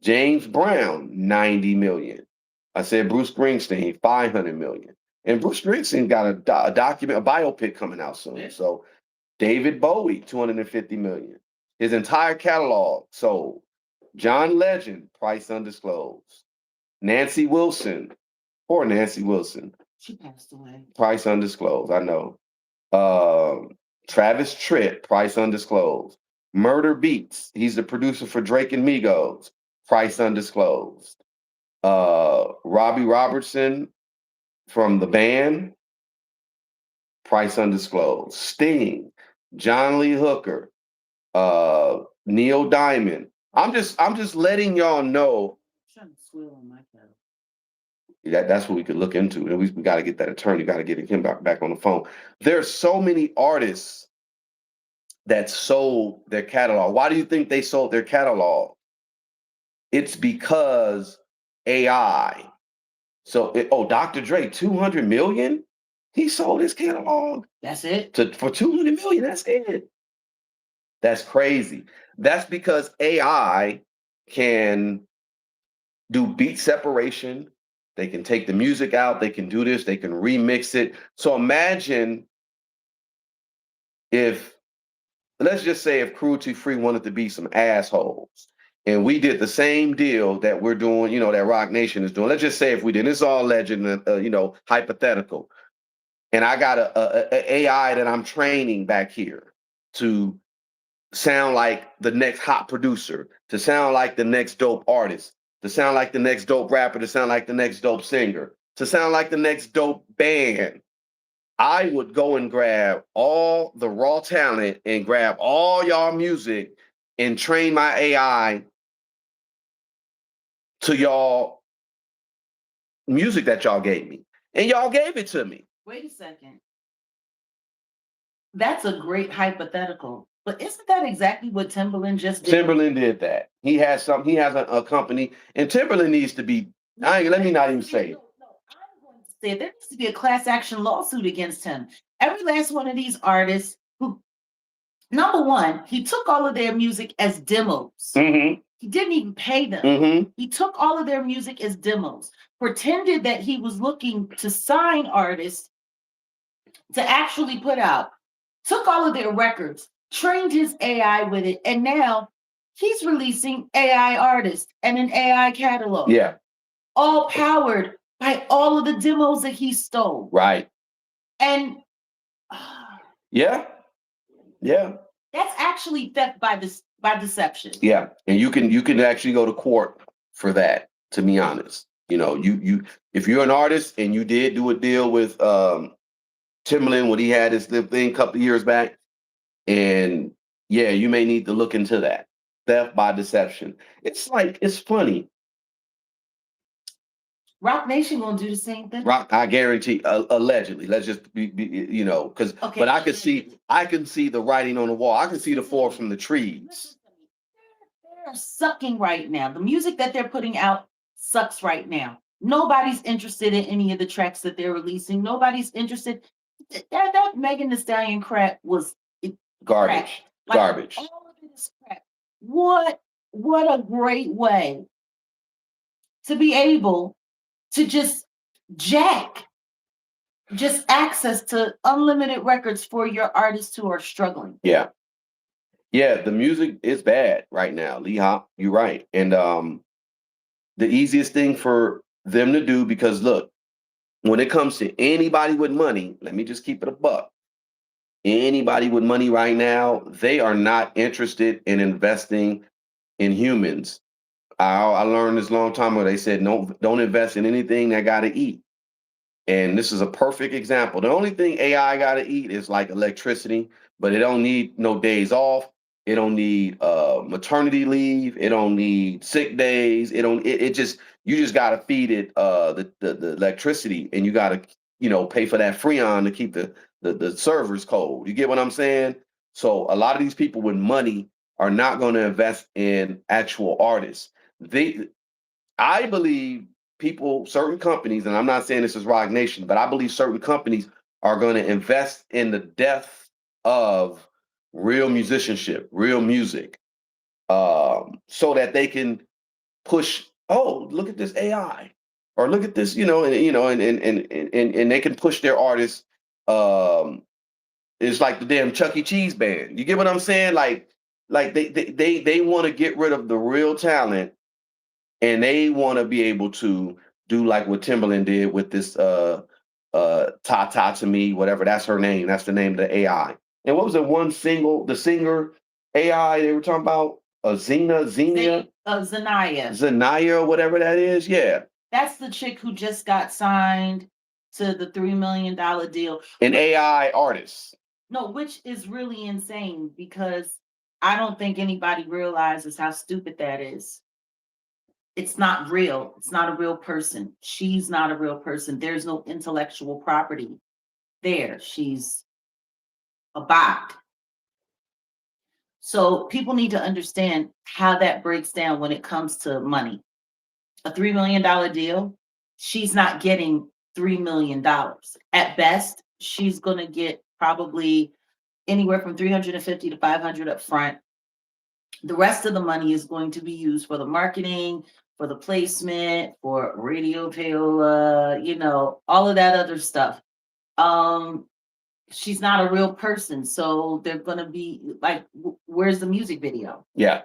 James Brown, 90 million. I said Bruce Springsteen, 500 million. And Bruce Springsteen got a biopic coming out soon. Yeah. So David Bowie, 250 million. His entire catalog sold. John Legend, price undisclosed. Nancy Wilson, poor Nancy Wilson. She passed away. Price undisclosed, I know. Travis Tritt, price undisclosed. Murder Beats, he's the producer for Drake and Migos, price undisclosed. Robbie Robertson from the band, price undisclosed. Sting, John Lee Hooker, Neil Diamond. I'm just letting y'all know. That's what we could look into. And we got to get that attorney, got to get him back on the phone. There's so many artists that sold their catalog. Why do you think they sold their catalog? It's because AI. So, Dr. Dre, 200 million? He sold his catalog. That's it? For 200 million, that's it. That's crazy. That's because AI can do beat separation. They can take the music out. They can do this. They can remix it. So imagine let's just say if Cruelty Free wanted to be some assholes and we did the same deal that we're doing, that Roc Nation is doing. Let's just say if we did, it's all legend, hypothetical. And I got a AI that I'm training back here to sound like the next hot producer, to sound like the next dope artist, to sound like the next dope rapper, to sound like the next dope singer, to sound like the next dope band. I would go and grab all the raw talent and grab all y'all music and train my AI to y'all music that y'all gave me. And y'all gave it to me. Wait a second. That's a great hypothetical. But isn't that exactly what Timberland just did? Timberland did that. He has a company, and Timberland needs to be. Let me not even say it. No, I'm going to say it. There needs to be a class action lawsuit against him. Every last one of these artists who, number one, he took all of their music as demos. Mm-hmm. He didn't even pay them. Mm-hmm. He took all of their music as demos, pretended that he was looking to sign artists to actually put out, took all of their records, trained his AI with it, and now he's releasing AI artists and an AI catalog. Yeah. All powered by all of the demos that he stole. Right. And yeah. That's actually theft by deception. Yeah. And you can actually go to court for that, to be honest. You if you're an artist and you did do a deal with Timberland when he had his thing a couple of years back, and yeah, you may need to look into that. Theft by deception. It's funny. Rock Nation gonna do the same thing. I guarantee. Allegedly, let's just be because. Okay. But I can see the writing on the wall. I can see the forest from the trees. They're sucking right now. The music that they're putting out sucks right now. Nobody's interested in any of the tracks that they're releasing. Nobody's interested. That Megan Thee Stallion crap was garbage. Garbage. All of it is crap. What a great way to be able to just access to unlimited records for your artists who are struggling. Yeah. The music is bad right now. Lee Hop, you're right. And the easiest thing for them to do, because look, when it comes to anybody with money, let me just keep it a buck. Anybody with money right now, they are not interested in investing in humans. I learned this a long time ago. They said, no, don't invest in anything that got to eat. And this is a perfect example. The only thing AI got to eat is like electricity, but it don't need no days off. It don't need maternity leave. It don't need sick days. You just got to feed it the electricity, and you got to, pay for that Freon to keep the servers cold. You get what I'm saying? So a lot of these people with money are not going to invest in actual artists. I believe certain companies, and I'm not saying this is Rock Nation, but I believe certain companies are going to invest in the death of real musicianship, real music, so that they can push, oh, look at this AI, or look at this, and they can push their artists. It's like the damn Chuck E. Cheese band. You get what I'm saying? Like they want to get rid of the real talent, and they want to be able to do like what Timberland did with this Ta to Me, whatever, that's her name. That's the name of the AI. And what was it? The singer AI they were talking about? Zanaya, or whatever that is. Yeah. That's the chick who just got signed to the $3 million deal. An AI artist. No, which is really insane, because I don't think anybody realizes how stupid that is. It's not real. It's not a real person. She's not a real person. There's no intellectual property there. She's a bot. So people need to understand how that breaks down when it comes to money. A $3 million deal, she's not getting $3 million. At best, she's going to get probably anywhere from $350 to $500 up front. The rest of the money is going to be used for the marketing, for the placement, for radio payola, all of that other stuff. She's not a real person, so they're going to be like, where's the music video? Yeah.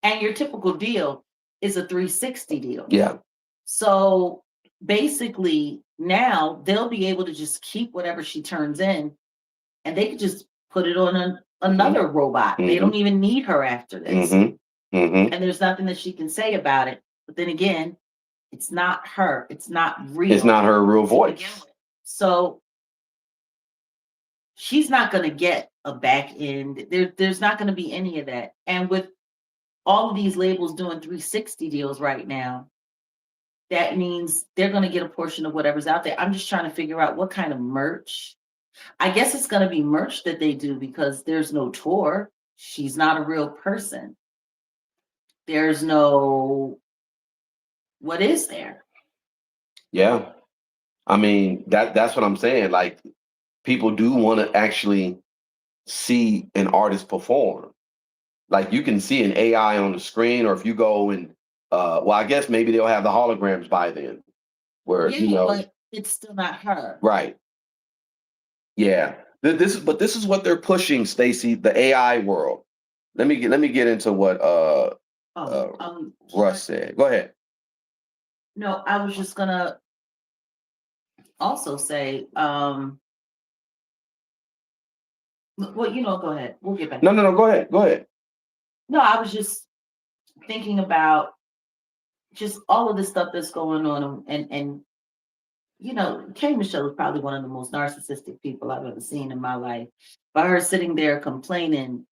And your typical deal is a 360 deal. Yeah. So basically now they'll be able to just keep whatever she turns in, and they could just put it on another robot. They don't even need her after this. And there's nothing that she can say about it. But then again, it's not her. It's not real. It's not her real voice. So she's not going to get a back end. There's not going to be any of that. And with all of these labels doing 360 deals right now, that means they're going to get a portion of whatever's out there. I'm just trying to figure out what kind of merch. I guess it's going to be merch that they do, because there's no tour. she's not a real person. There's no, what is there? Yeah. I mean, that's what I'm saying. Like, people do want to actually see an artist perform. Like, you can see an AI on the screen, or if you go and well, I guess maybe they'll have the holograms by then, where Yeah, but it's still not her. right. Yeah. This is what they're pushing, Stacey, the AI world. Let me get into what Russ said. Go ahead. No, I was just gonna also say, well, go ahead. We'll get back. No, go ahead. Go ahead. No, I was just thinking about just all of this stuff that's going on, and K Michelle is probably one of the most narcissistic people I've ever seen in my life. By her sitting there complaining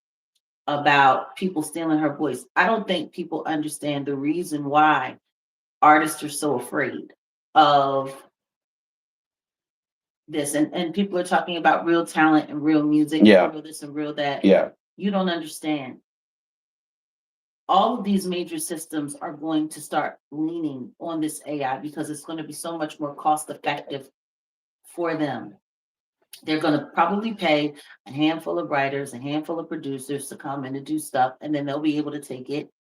about people stealing her voice, I don't think people understand the reason why artists are so afraid of this. And people are talking about real talent and real music, Yeah. real this and real that. Yeah. You don't understand. All of these major systems are going to start leaning on this AI because it's going to be so much more cost effective for them. They're going to probably pay a handful of writers, a handful of producers to come in and do stuff, and then they'll be able to take it,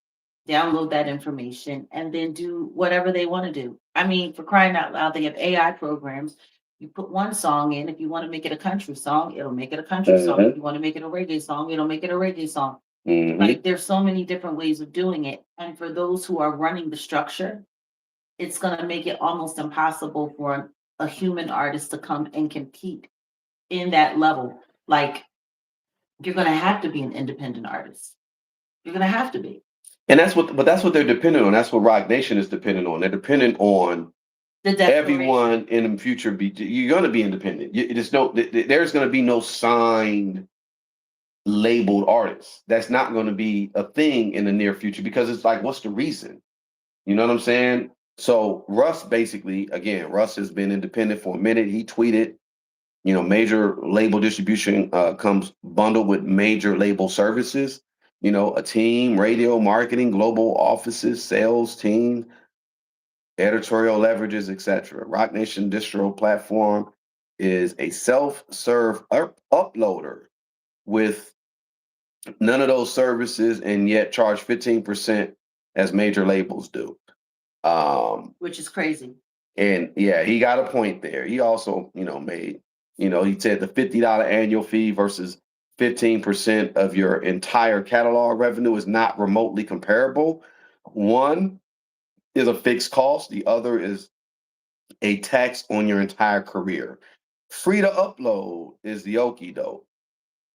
download that information, and then do whatever they want to do. I mean, for crying out loud, they have AI programs. You put one song in. If you want to make it a country song, it'll make it a country song. If you want to make it a reggae song, it'll make it a reggae song. Like, there's so many different ways of doing it. And for those who are running the structure, it's going to make it almost impossible for a human artist to come and compete in that level. Like, you're going to have to be an independent artist. You're going to have to be. And that's what they're dependent on. That's what Rock Nation is dependent on. They're dependent on everyone in the future. You're going to be independent. There's going to be no signed, labeled artists. That's not going to be a thing in the near future, because it's like, what's the reason? You know what I'm saying? So Russ has been independent for a minute. He tweeted, major label distribution comes bundled with major label services, a team, radio, marketing, global offices, sales team, editorial leverages, etc. Rock Nation distro platform is a self-serve uploader with none of those services, and yet charge 15% as major labels do. Which is crazy. And yeah, he got a point there. He also, made, he said the $50 annual fee versus 15% of your entire catalog revenue is not remotely comparable. One is a fixed cost. The other is a tax on your entire career. Free to upload is the okie doke.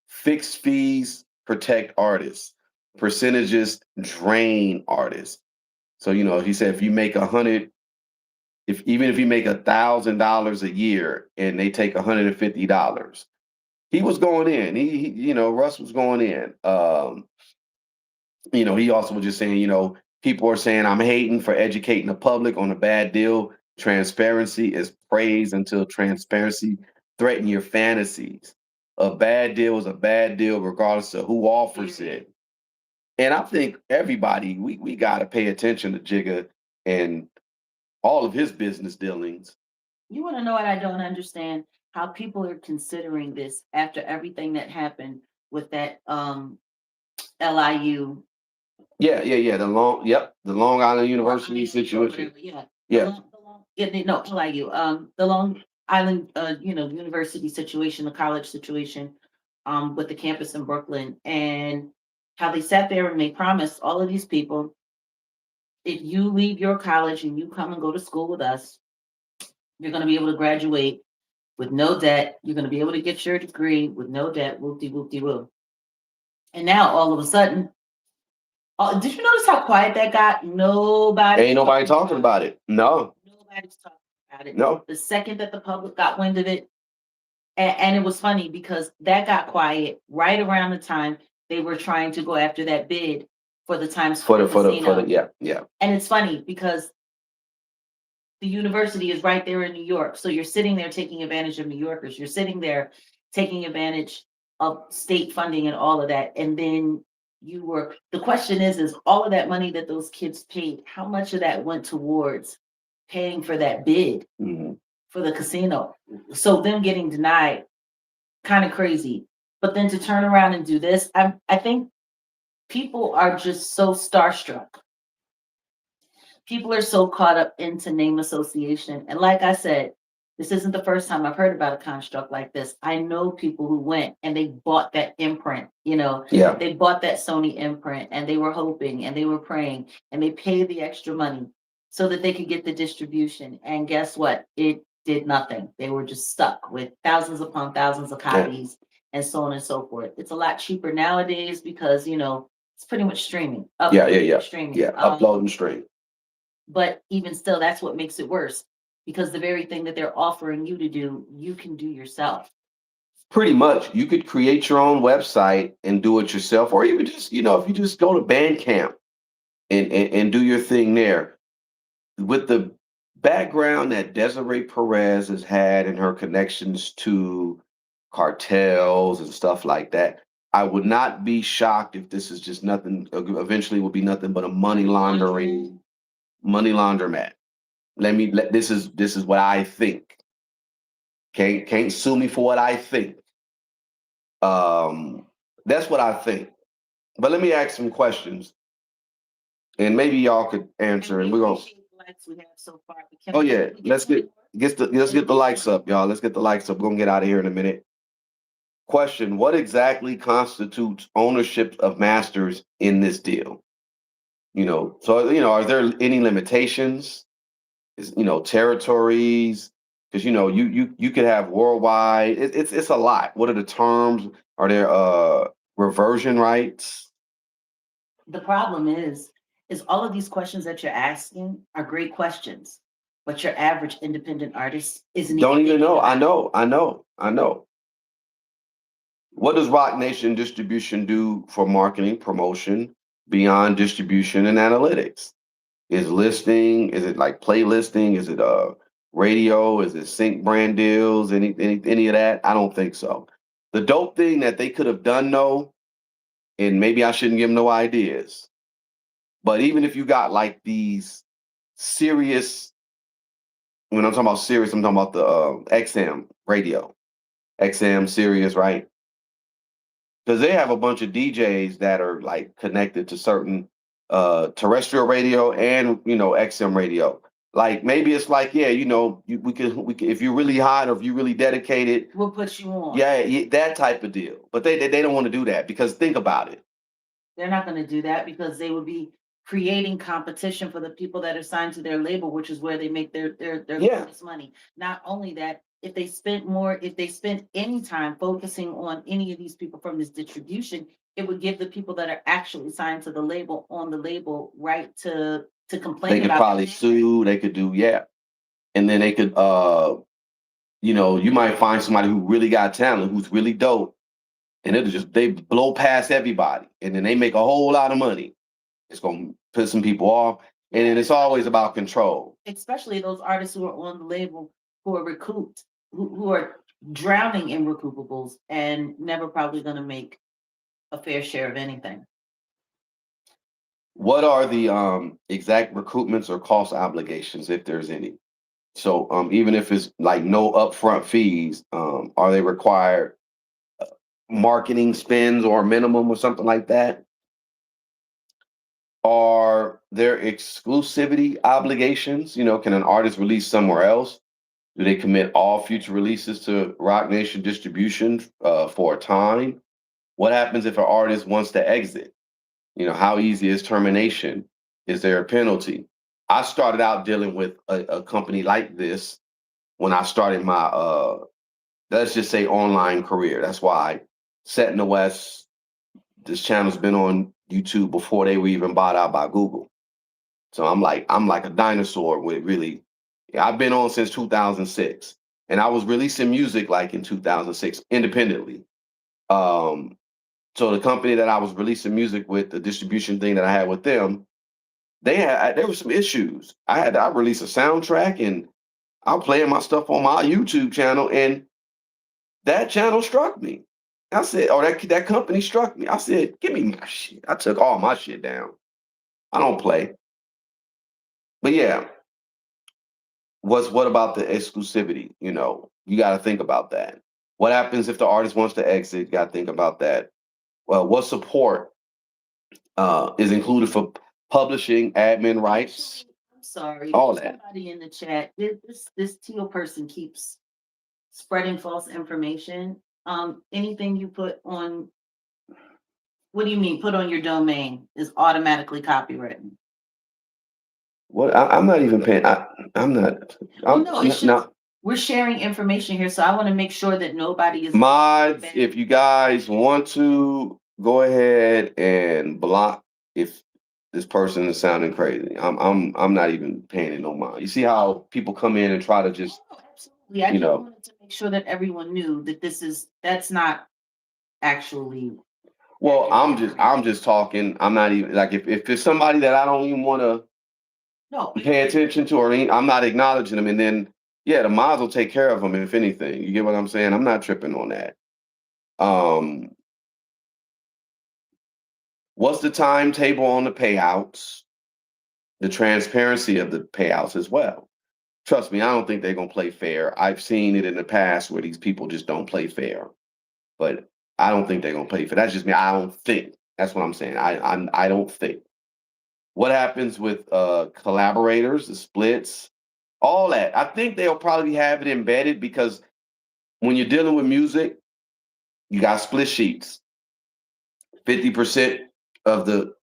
Fixed fees protect artists. Percentages drain artists. So, he said if you make even if you make $1,000 a year and they take $150, he was going in. Russ was going in. He also was just saying, people are saying I'm hating for educating the public on a bad deal. Transparency is praise until transparency threaten your fantasies. A bad deal is a bad deal, regardless of who offers it. And I think everybody, we got to pay attention to Jigga and all of his business dealings. You want to know what I don't understand? How people are considering this after everything that happened with that LIU. Yeah. The Long Island University situation. LIU. The Long Island, university situation, the college situation, with the campus in Brooklyn, and how they sat there and they promised all of these people, if you leave your college and you come and go to school with us, you're going to be able to graduate with no debt. You're going to be able to get your degree with no debt. Whoop-de-whoop-de-whoop. And now all of a sudden, did you notice how quiet that got? Ain't nobody talking about it. No. Nobody's talking about it. No. The second that the public got wind of it, and it was funny because that got quiet right around the time they were trying to go after that bid for the Times Square casino. Yeah. And it's funny because the university is right there in New York. So you're sitting there taking advantage of New Yorkers. You're sitting there taking advantage of state funding and all of that. And then the question is all of that money that those kids paid, how much of that went towards paying for that bid Mhm. for the casino? So them getting denied, kind of crazy. But then to turn around and do this, I think people are just so starstruck. People are so caught up into name association. And like I said, this isn't the first time I've heard about a construct like this. I know people who went and they bought that imprint, Yeah. they bought that Sony imprint and they were hoping and they were praying and they paid the extra money so that they could get the distribution. And guess what? It did nothing. They were just stuck with thousands upon thousands of copies and so on and so forth. It's a lot cheaper nowadays because, it's pretty much streaming. Streaming. Yeah. Upload and stream. But even still, that's what makes it worse because the very thing that they're offering you to do, you can do yourself. Pretty much, you could create your own website and do it yourself, or even just, if you just go to Bandcamp and do your thing there. With the background that Desiree Perez has had and her connections to cartels and stuff like that, I would not be shocked if this is just nothing, eventually will be nothing but a money laundering, money laundromat. This is what I think. Can't sue me for what I think. That's what I think. But let me ask some questions, and maybe y'all could answer. And we're gonna. We have so far. Oh yeah, let's get the likes up, y'all. Let's get the likes up. We're gonna get out of here in a minute. Question: what exactly constitutes ownership of masters in this deal? Are there any limitations? Territories? Because you could have worldwide. It's a lot. What are the terms? Are there reversion rights? The problem is all of these questions that you're asking are great questions, but your average independent artist isn't Don't even know. I know. What does Rock Nation Distribution do for marketing, promotion, beyond distribution and analytics? Is it like playlisting? Is it radio? Is it sync brand deals? Any of that? I don't think so. The dope thing that they could have done though, and maybe I shouldn't give them no ideas, but even if you got like these serious, when I'm talking about serious, I'm talking about the XM radio, XM Sirius, right? Because they have a bunch of DJs that are like connected to certain terrestrial radio and XM radio. Like maybe it's like, yeah, we could if you're really hot or if you're really dedicated, we'll put you on. Yeah, that type of deal. But they don't want to do that because think about it. They're not going to do that because they would be creating competition for the people that are signed to their label, which is where they make their greatest money. Not only that, if they spent any time focusing on any of these people from this distribution, it would give the people that are actually signed to the label on the label right to complain. They could probably sue. They could do, yeah. And then they could, you might find somebody who really got talent, who's really dope, and they blow past everybody, and then they make a whole lot of money. It's gonna piss some people off, and then it's always about control. Especially those artists who are on the label who are recouped, who are drowning in recoupables and never probably going to make a fair share of anything. What are the exact recoupments or cost obligations, if there's any? So even if it's like no upfront fees, are they required marketing spends or minimum or something like that? Are there exclusivity obligations? Can an artist release somewhere else? Do they commit all future releases to Rock Nation Distribution for a time? What happens if an artist wants to exit? How easy is termination? Is there a penalty? I started out dealing with a company like this when I started my, let's just say, online career. That's why Set in the West, this channel's been on YouTube before they were even bought out by Google. So I'm like a dinosaur with really, I've been on since 2006, and I was releasing music like in 2006 independently. So the company that I was releasing music with, the distribution thing that I had with them, there were some issues. I released a soundtrack and I'm playing my stuff on my YouTube channel, and that channel struck me. I said, oh, that company struck me. I said, give me my shit. I took all my shit down. I don't play. But yeah, what about the exclusivity? You got to think about that. What happens if the artist wants to exit? You got to think about that. Well, what support is included for publishing, admin rights, I'm sorry. all There's that. somebody in the chat. This teal person keeps spreading false information. Anything you put on, what do you mean? Put on your domain is automatically copywritten. What I'm not even paying. I'm not. Well, I'm no, it's just not. we're sharing information here, so I want to make sure that nobody is Mods, if you guys want to go ahead and block if this person is sounding crazy. I'm not even paying it no mind. You see how people come in and try to just Oh, absolutely. I you just know wanted to make sure that everyone knew that that's not actually well accurate. I'm just talking. I'm not even like if it's somebody that I don't even want to No, pay attention to or I'm not acknowledging them and then yeah, the mods will take care of them if anything. You get what I'm saying? I'm not tripping on that. Um What's the timetable on the payouts? The transparency of the payouts as well. Trust me, I don't think they're gonna play fair. I've seen it in the past where these people just don't play fair, but I don't think they're gonna play fair. That's just me. I don't think. That's what I'm saying. I don't think. What happens with collaborators, the splits, all that? I think they'll probably have it embedded because when you're dealing with music, you got split sheets. 50% of the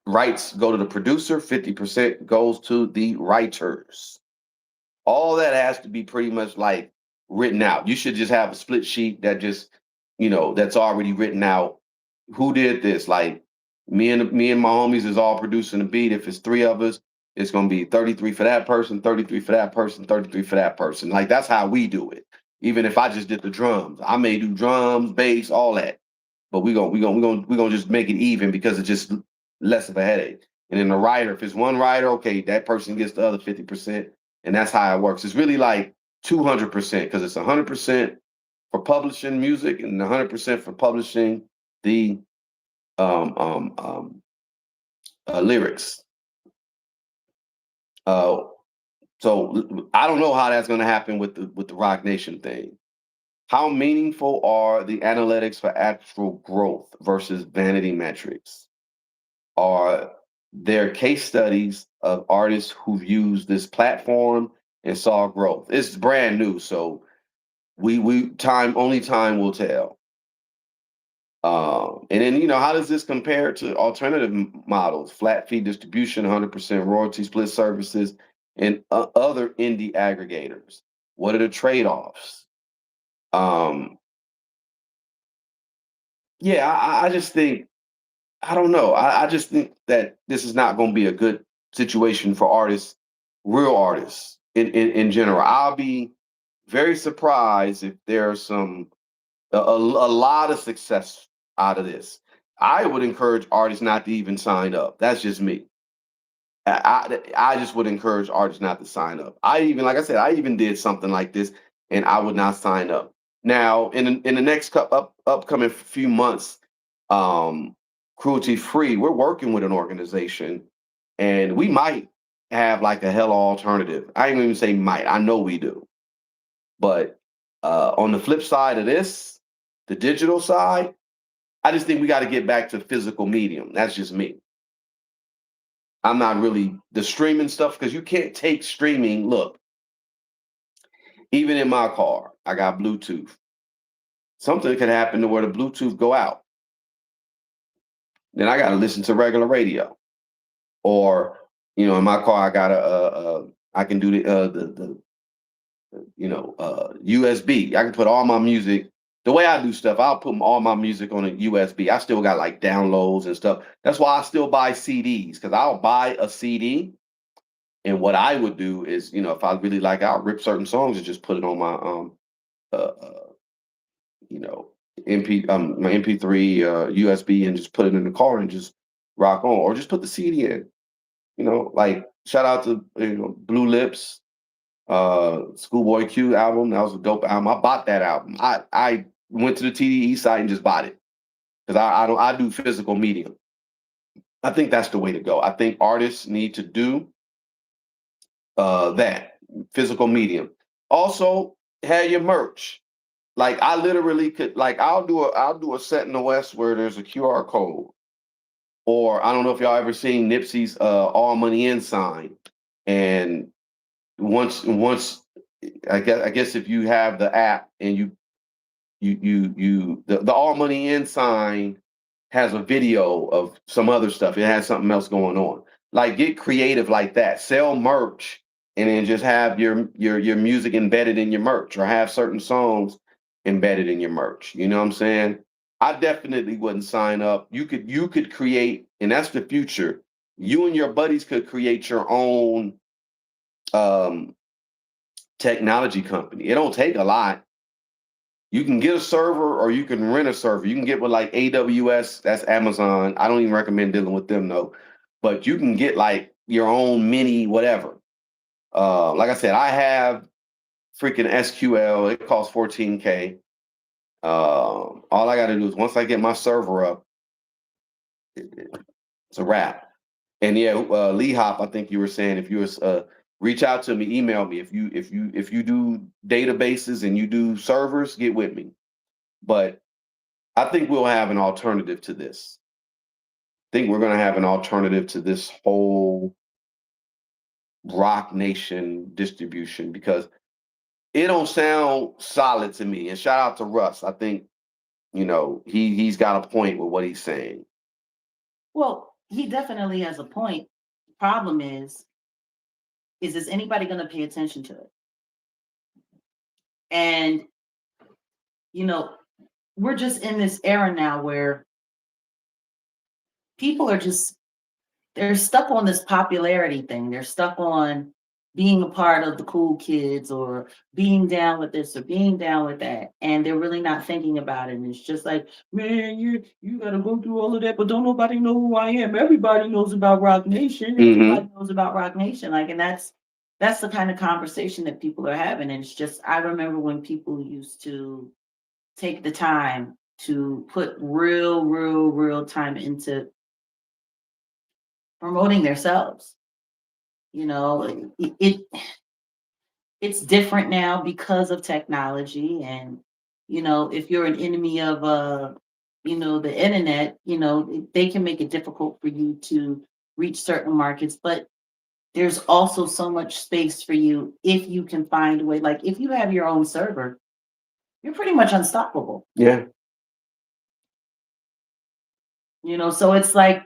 rights go to the producer, 50% goes to the writers. All that has to be pretty much like written out. You should just have a split sheet that just, that's already written out. Who did this? Like me and my homies is all producing the beat. If it's three of us, it's gonna be 33 for that person, 33 for that person, 33 for that person. Like that's how we do it. Even if I just did the drums, I may do drums, bass, all that. But we gonna just make it even because it's just less of a headache. And then the writer, if it's one writer, okay, that person gets the other 50%, and that's how it works. It's really like 200% because it's 100% for publishing music and 100% for publishing the um, um, um, lyrics. So I don't know how that's going to happen with the Rock Nation thing. How meaningful are the analytics for actual growth versus vanity metrics? Are there case studies of artists who've used this platform and saw growth? It's brand new, so we time will tell. And then how does this compare to alternative models, flat fee distribution, 100% royalty split services, and other indie aggregators? What are the trade-offs? Um, yeah, I just think I don't know. I just think that this is not going to be a good situation for artists, real artists in general. I'll be very surprised if there's a lot of success out of this. I would encourage artists not to even sign up. That's just me. I just would encourage artists not to sign up. Like I said, I even did something like this, and I would not sign up. Now, in the next upcoming few months, um, cruelty free, we're working with an organization, and we might have like a hella alternative. I ain't even say might. I know we do. But on the flip side of this, the digital side, I just think we got to get back to physical medium. That's just me. I'm not really the streaming stuff because you can't take streaming. Look, even in my car, I got Bluetooth. Something could happen to where the Bluetooth go out. Then I got to listen to regular radio, or in my car I got I can do the USB. I can put all my music. The way I do stuff, I'll put all my music on a USB. I still got like downloads and stuff. That's why I still buy CDs because I'll buy a CD. And what I would do is, if I really like, I'll rip certain songs and just put it on my uh, uh you know, my MP3 USB and just put it in the car and just rock on, or just put the CD in. Like shout out to Blue Lips, Schoolboy Q album. That was a dope album. I bought that album. I went to the TDE site and just bought it because I do physical medium. I think that's the way to go. I think artists need to do that physical medium. Also, have your merch. Like I literally could like I'll do a set in the West where there's a QR code. Or I don't know if y'all ever seen Nipsey's All Money In sign. And once I guess if you have the app and the All Money In sign has a video of some other stuff. It has something else going on. Like get creative like that. Sell merch and then just have your music embedded in your merch or have certain songs embedded in your merch. You know what I'm saying? I definitely wouldn't sign up. You could create, and that's the future. You and your buddies could create your own um technology company. It don't take a lot. You can get a server or you can rent a server. You can get with like AWS, that's Amazon. I don't even recommend dealing with them though. But you can get like your own mini whatever. Like I said, I have freaking SQL. It costs 14K. All I got to do is once I get my server up, it's a wrap. And yeah, Lee Hop, I think you were saying if you was reach out to me, email me if you do databases and you do servers, get with me. But I think we'll have an alternative to this. I think we're going to have an alternative to this whole Rock Nation distribution because it don't sound solid to me. And shout out to Russ. I think he's got a point with what he's saying. Well, he definitely has a point. The problem is anybody going to pay attention to it? And, we're just in this era now where people are they're stuck on this popularity thing. They're stuck on being a part of the cool kids or being down with this or being down with that. And they're really not thinking about it. And it's just like, man, you gotta go through all of that, but don't nobody know who I am. Everybody knows about Rock Nation. Everybody knows about Rock Nation. Like, and that's the kind of conversation that people are having. And it's just, I remember when people used to take the time to put real time into promoting themselves. It's different now because of technology. And, if you're an enemy of, the internet, they can make it difficult for you to reach certain markets. But there's also so much space for you if you can find a way. Like if you have your own server, you're pretty much unstoppable. Yeah. So it's like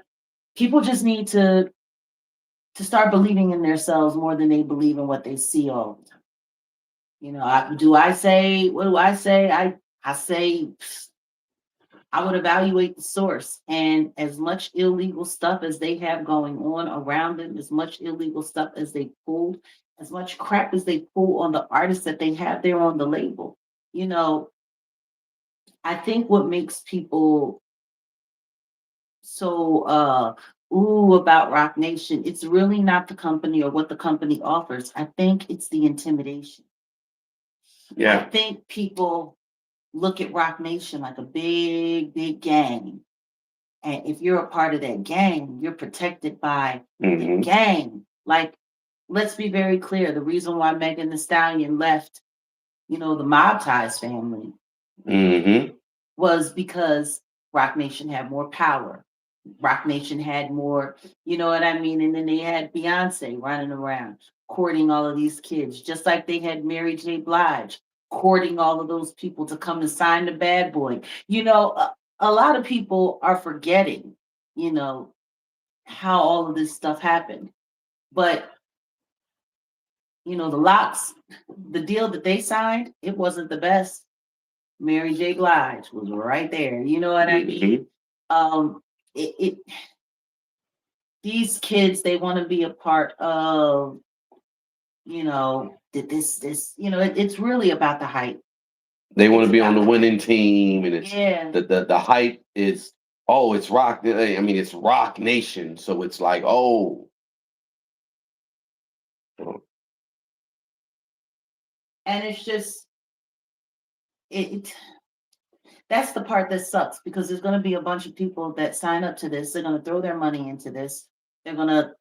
people just need to start believing in themselves more than they believe in what they see all the time. What do I say? I say I would evaluate the source, and as much illegal stuff as they have going on around them, as much illegal stuff as they pulled, as much crap as they pull on the artists that they have there on the label. I think what makes people so about Rock Nation, it's really not the company or what the company offers. I think it's the intimidation. Yeah. I think people look at Rock Nation like a big gang. And if you're a part of that gang, you're protected by the gang. Like, let's be very clear. The reason why Megan Thee Stallion left, the Mob Ties family was because Rock Nation had more power. Rock Nation had more, you know what I mean? And then they had Beyonce running around, courting all of these kids, just like they had Mary J. Blige, courting all of those people to come and sign the Bad Boy. A lot of people are forgetting, how all of this stuff happened. But, the Lox, the deal that they signed, it wasn't the best. Mary J. Blige was right there. You know what I mean? These kids, they want to be a part of, it's really about the hype. They want to be on the winning team, and it's the hype is, it's Rock. I mean, it's Rock Nation, so it's like, and it's just that's the part that sucks because there's gonna be a bunch of people that sign up to this. They're gonna throw their money into this. They're gonna,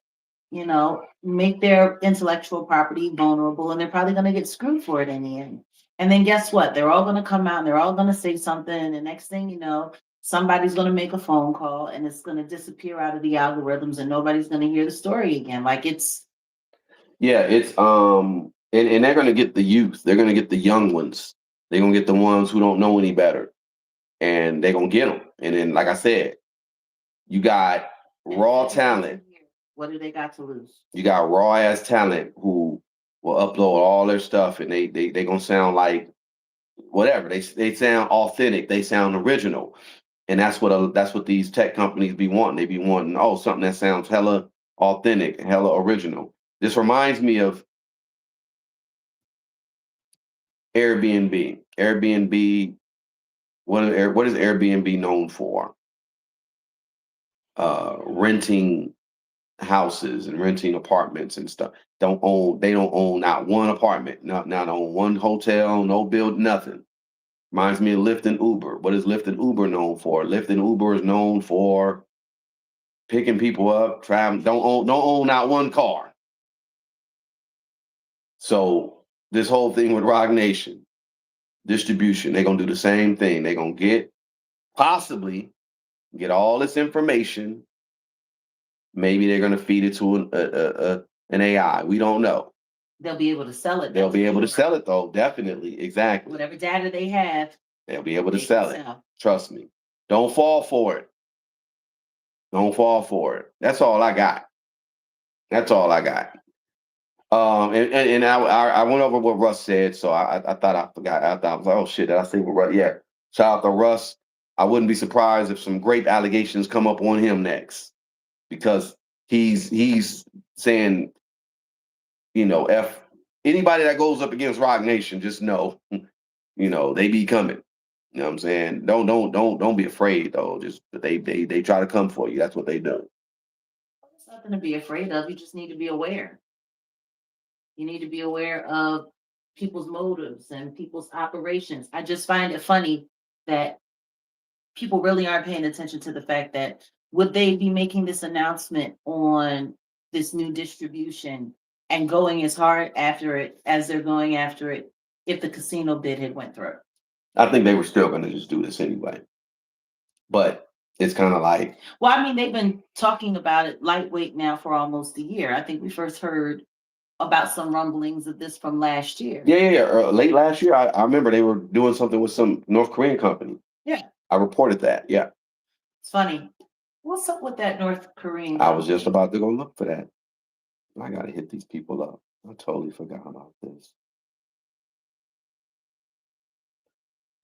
make their intellectual property vulnerable, and they're probably gonna get screwed for it in the end. And then guess what? They're all gonna come out and they're all gonna say something, and the next thing you know, somebody's gonna make a phone call and it's gonna disappear out of the algorithms and nobody's gonna hear the story again. Like it's Yeah, it's and they're gonna get the youth, they're gonna get the young ones, they're gonna get the ones who don't know any better, and they're gonna get them. And then, like I said, you got raw talent. What do they got to lose? You got raw ass talent who will upload all their stuff, and they gonna sound like whatever. They sound authentic. They sound original, and that's what these tech companies be wanting. They be wanting something that sounds hella authentic, hella original. This reminds me of Airbnb. Airbnb. What is Airbnb known for? Renting houses and renting apartments and stuff. They don't own not one apartment, not on one hotel, no build, nothing. Reminds me of Lyft and Uber. What is Lyft and Uber known for? Lyft and Uber is known for picking people up, traveling, don't own not one car. So this whole thing with Rock Nation, distribution, they're gonna do the same thing. They're gonna possibly get all this information. Maybe they're gonna feed it to an AI. We don't know. They'll be able to sell it. They'll be able to sell it though, definitely. Exactly. Whatever data they have, they'll be able to they sell can it. sell. Trust me. Don't fall for it. Don't fall for it. That's all I got. That's all I got. And I went over what Russ said, so I thought I forgot. I was like, oh shit, did I say what Russ? Yeah. Shout out to Russ. I wouldn't be surprised if some great allegations come up on him next, because he's saying, F anybody that goes up against Rock Nation, just know, they be coming. You know what I'm saying? Don't be afraid though. Just they try to come for you. That's what they do. There's nothing to be afraid of. You just need to be aware. You need to be aware of people's motives and people's operations. I just find it funny that people really aren't paying attention to the fact that would they be making this announcement on this new distribution and going as hard after it as they're going after it if the casino bid had went through? I think they were still going to just do this anyway. But it's kind of like, well, I mean, they've been talking about it lightweight now for almost a year. I think we first heard about some rumblings of this from last year. Yeah. Late last year, I remember they were doing something with some North Korean company. Yeah. I reported that. Yeah. It's funny. What's up with that North Korean company? I was just about to go look for that. I got to hit these people up. I totally forgot about this.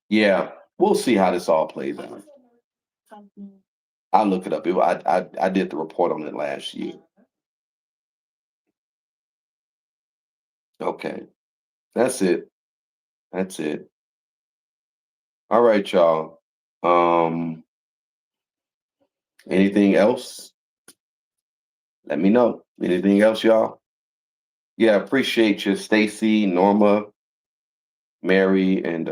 Yeah. We'll see how this all plays out. I'll look it up. I did the report on it last year. Okay. That's it. All right, y'all. Anything else? Let me know. Anything else, y'all? Yeah, appreciate you, Stacy, Norma, Mary, and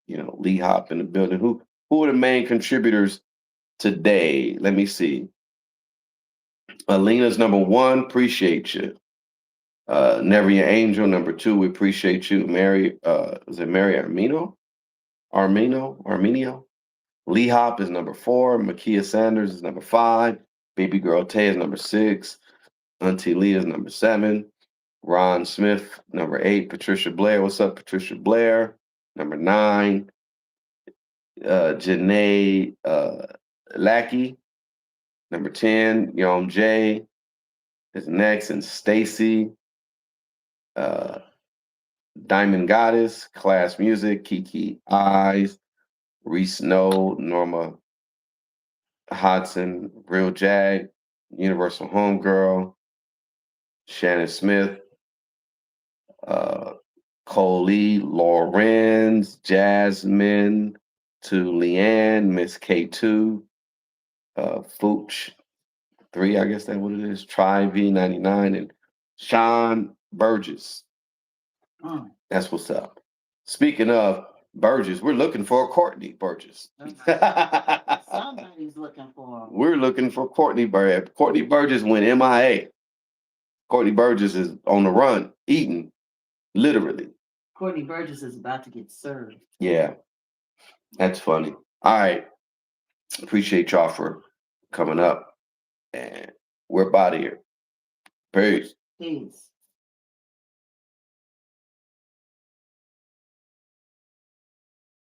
Lee Hop in the building. Who are the main contributors today? Let me see. Alina's number 1, appreciate you. Never Your Angel, number 2, we appreciate you. Mary, is it Mary Armenio? Lee Hop is number 4. Makia Sanders is number 5. Baby Girl Tay is number 6. Auntie Lee is number 7. Ron Smith, number 8. Patricia Blair, what's up, Patricia Blair? Number 9. Janae Lackey, number 10. Yom J is next, and Stacy. Diamond Goddess, Class Music, Kiki Eyes, Reese Snow, Norma Hodson, Real Jag, Universal Homegirl, Shannon Smith, Cole Lee, Lorenz, Jasmine, to Leanne, Miss K2, Fooch 3, I guess that's what it is, Try V99, and Sean Burgess. That's what's up. Speaking of, Burgess. We're looking for Courtney Burgess. Somebody's looking for him. We're looking for Courtney Burgess. Courtney Burgess went MIA. Courtney Burgess is on the run, eating, literally. Courtney Burgess is about to get served. Yeah, that's funny. All right. Appreciate y'all for coming up. And we're out of here. Peace. Peace.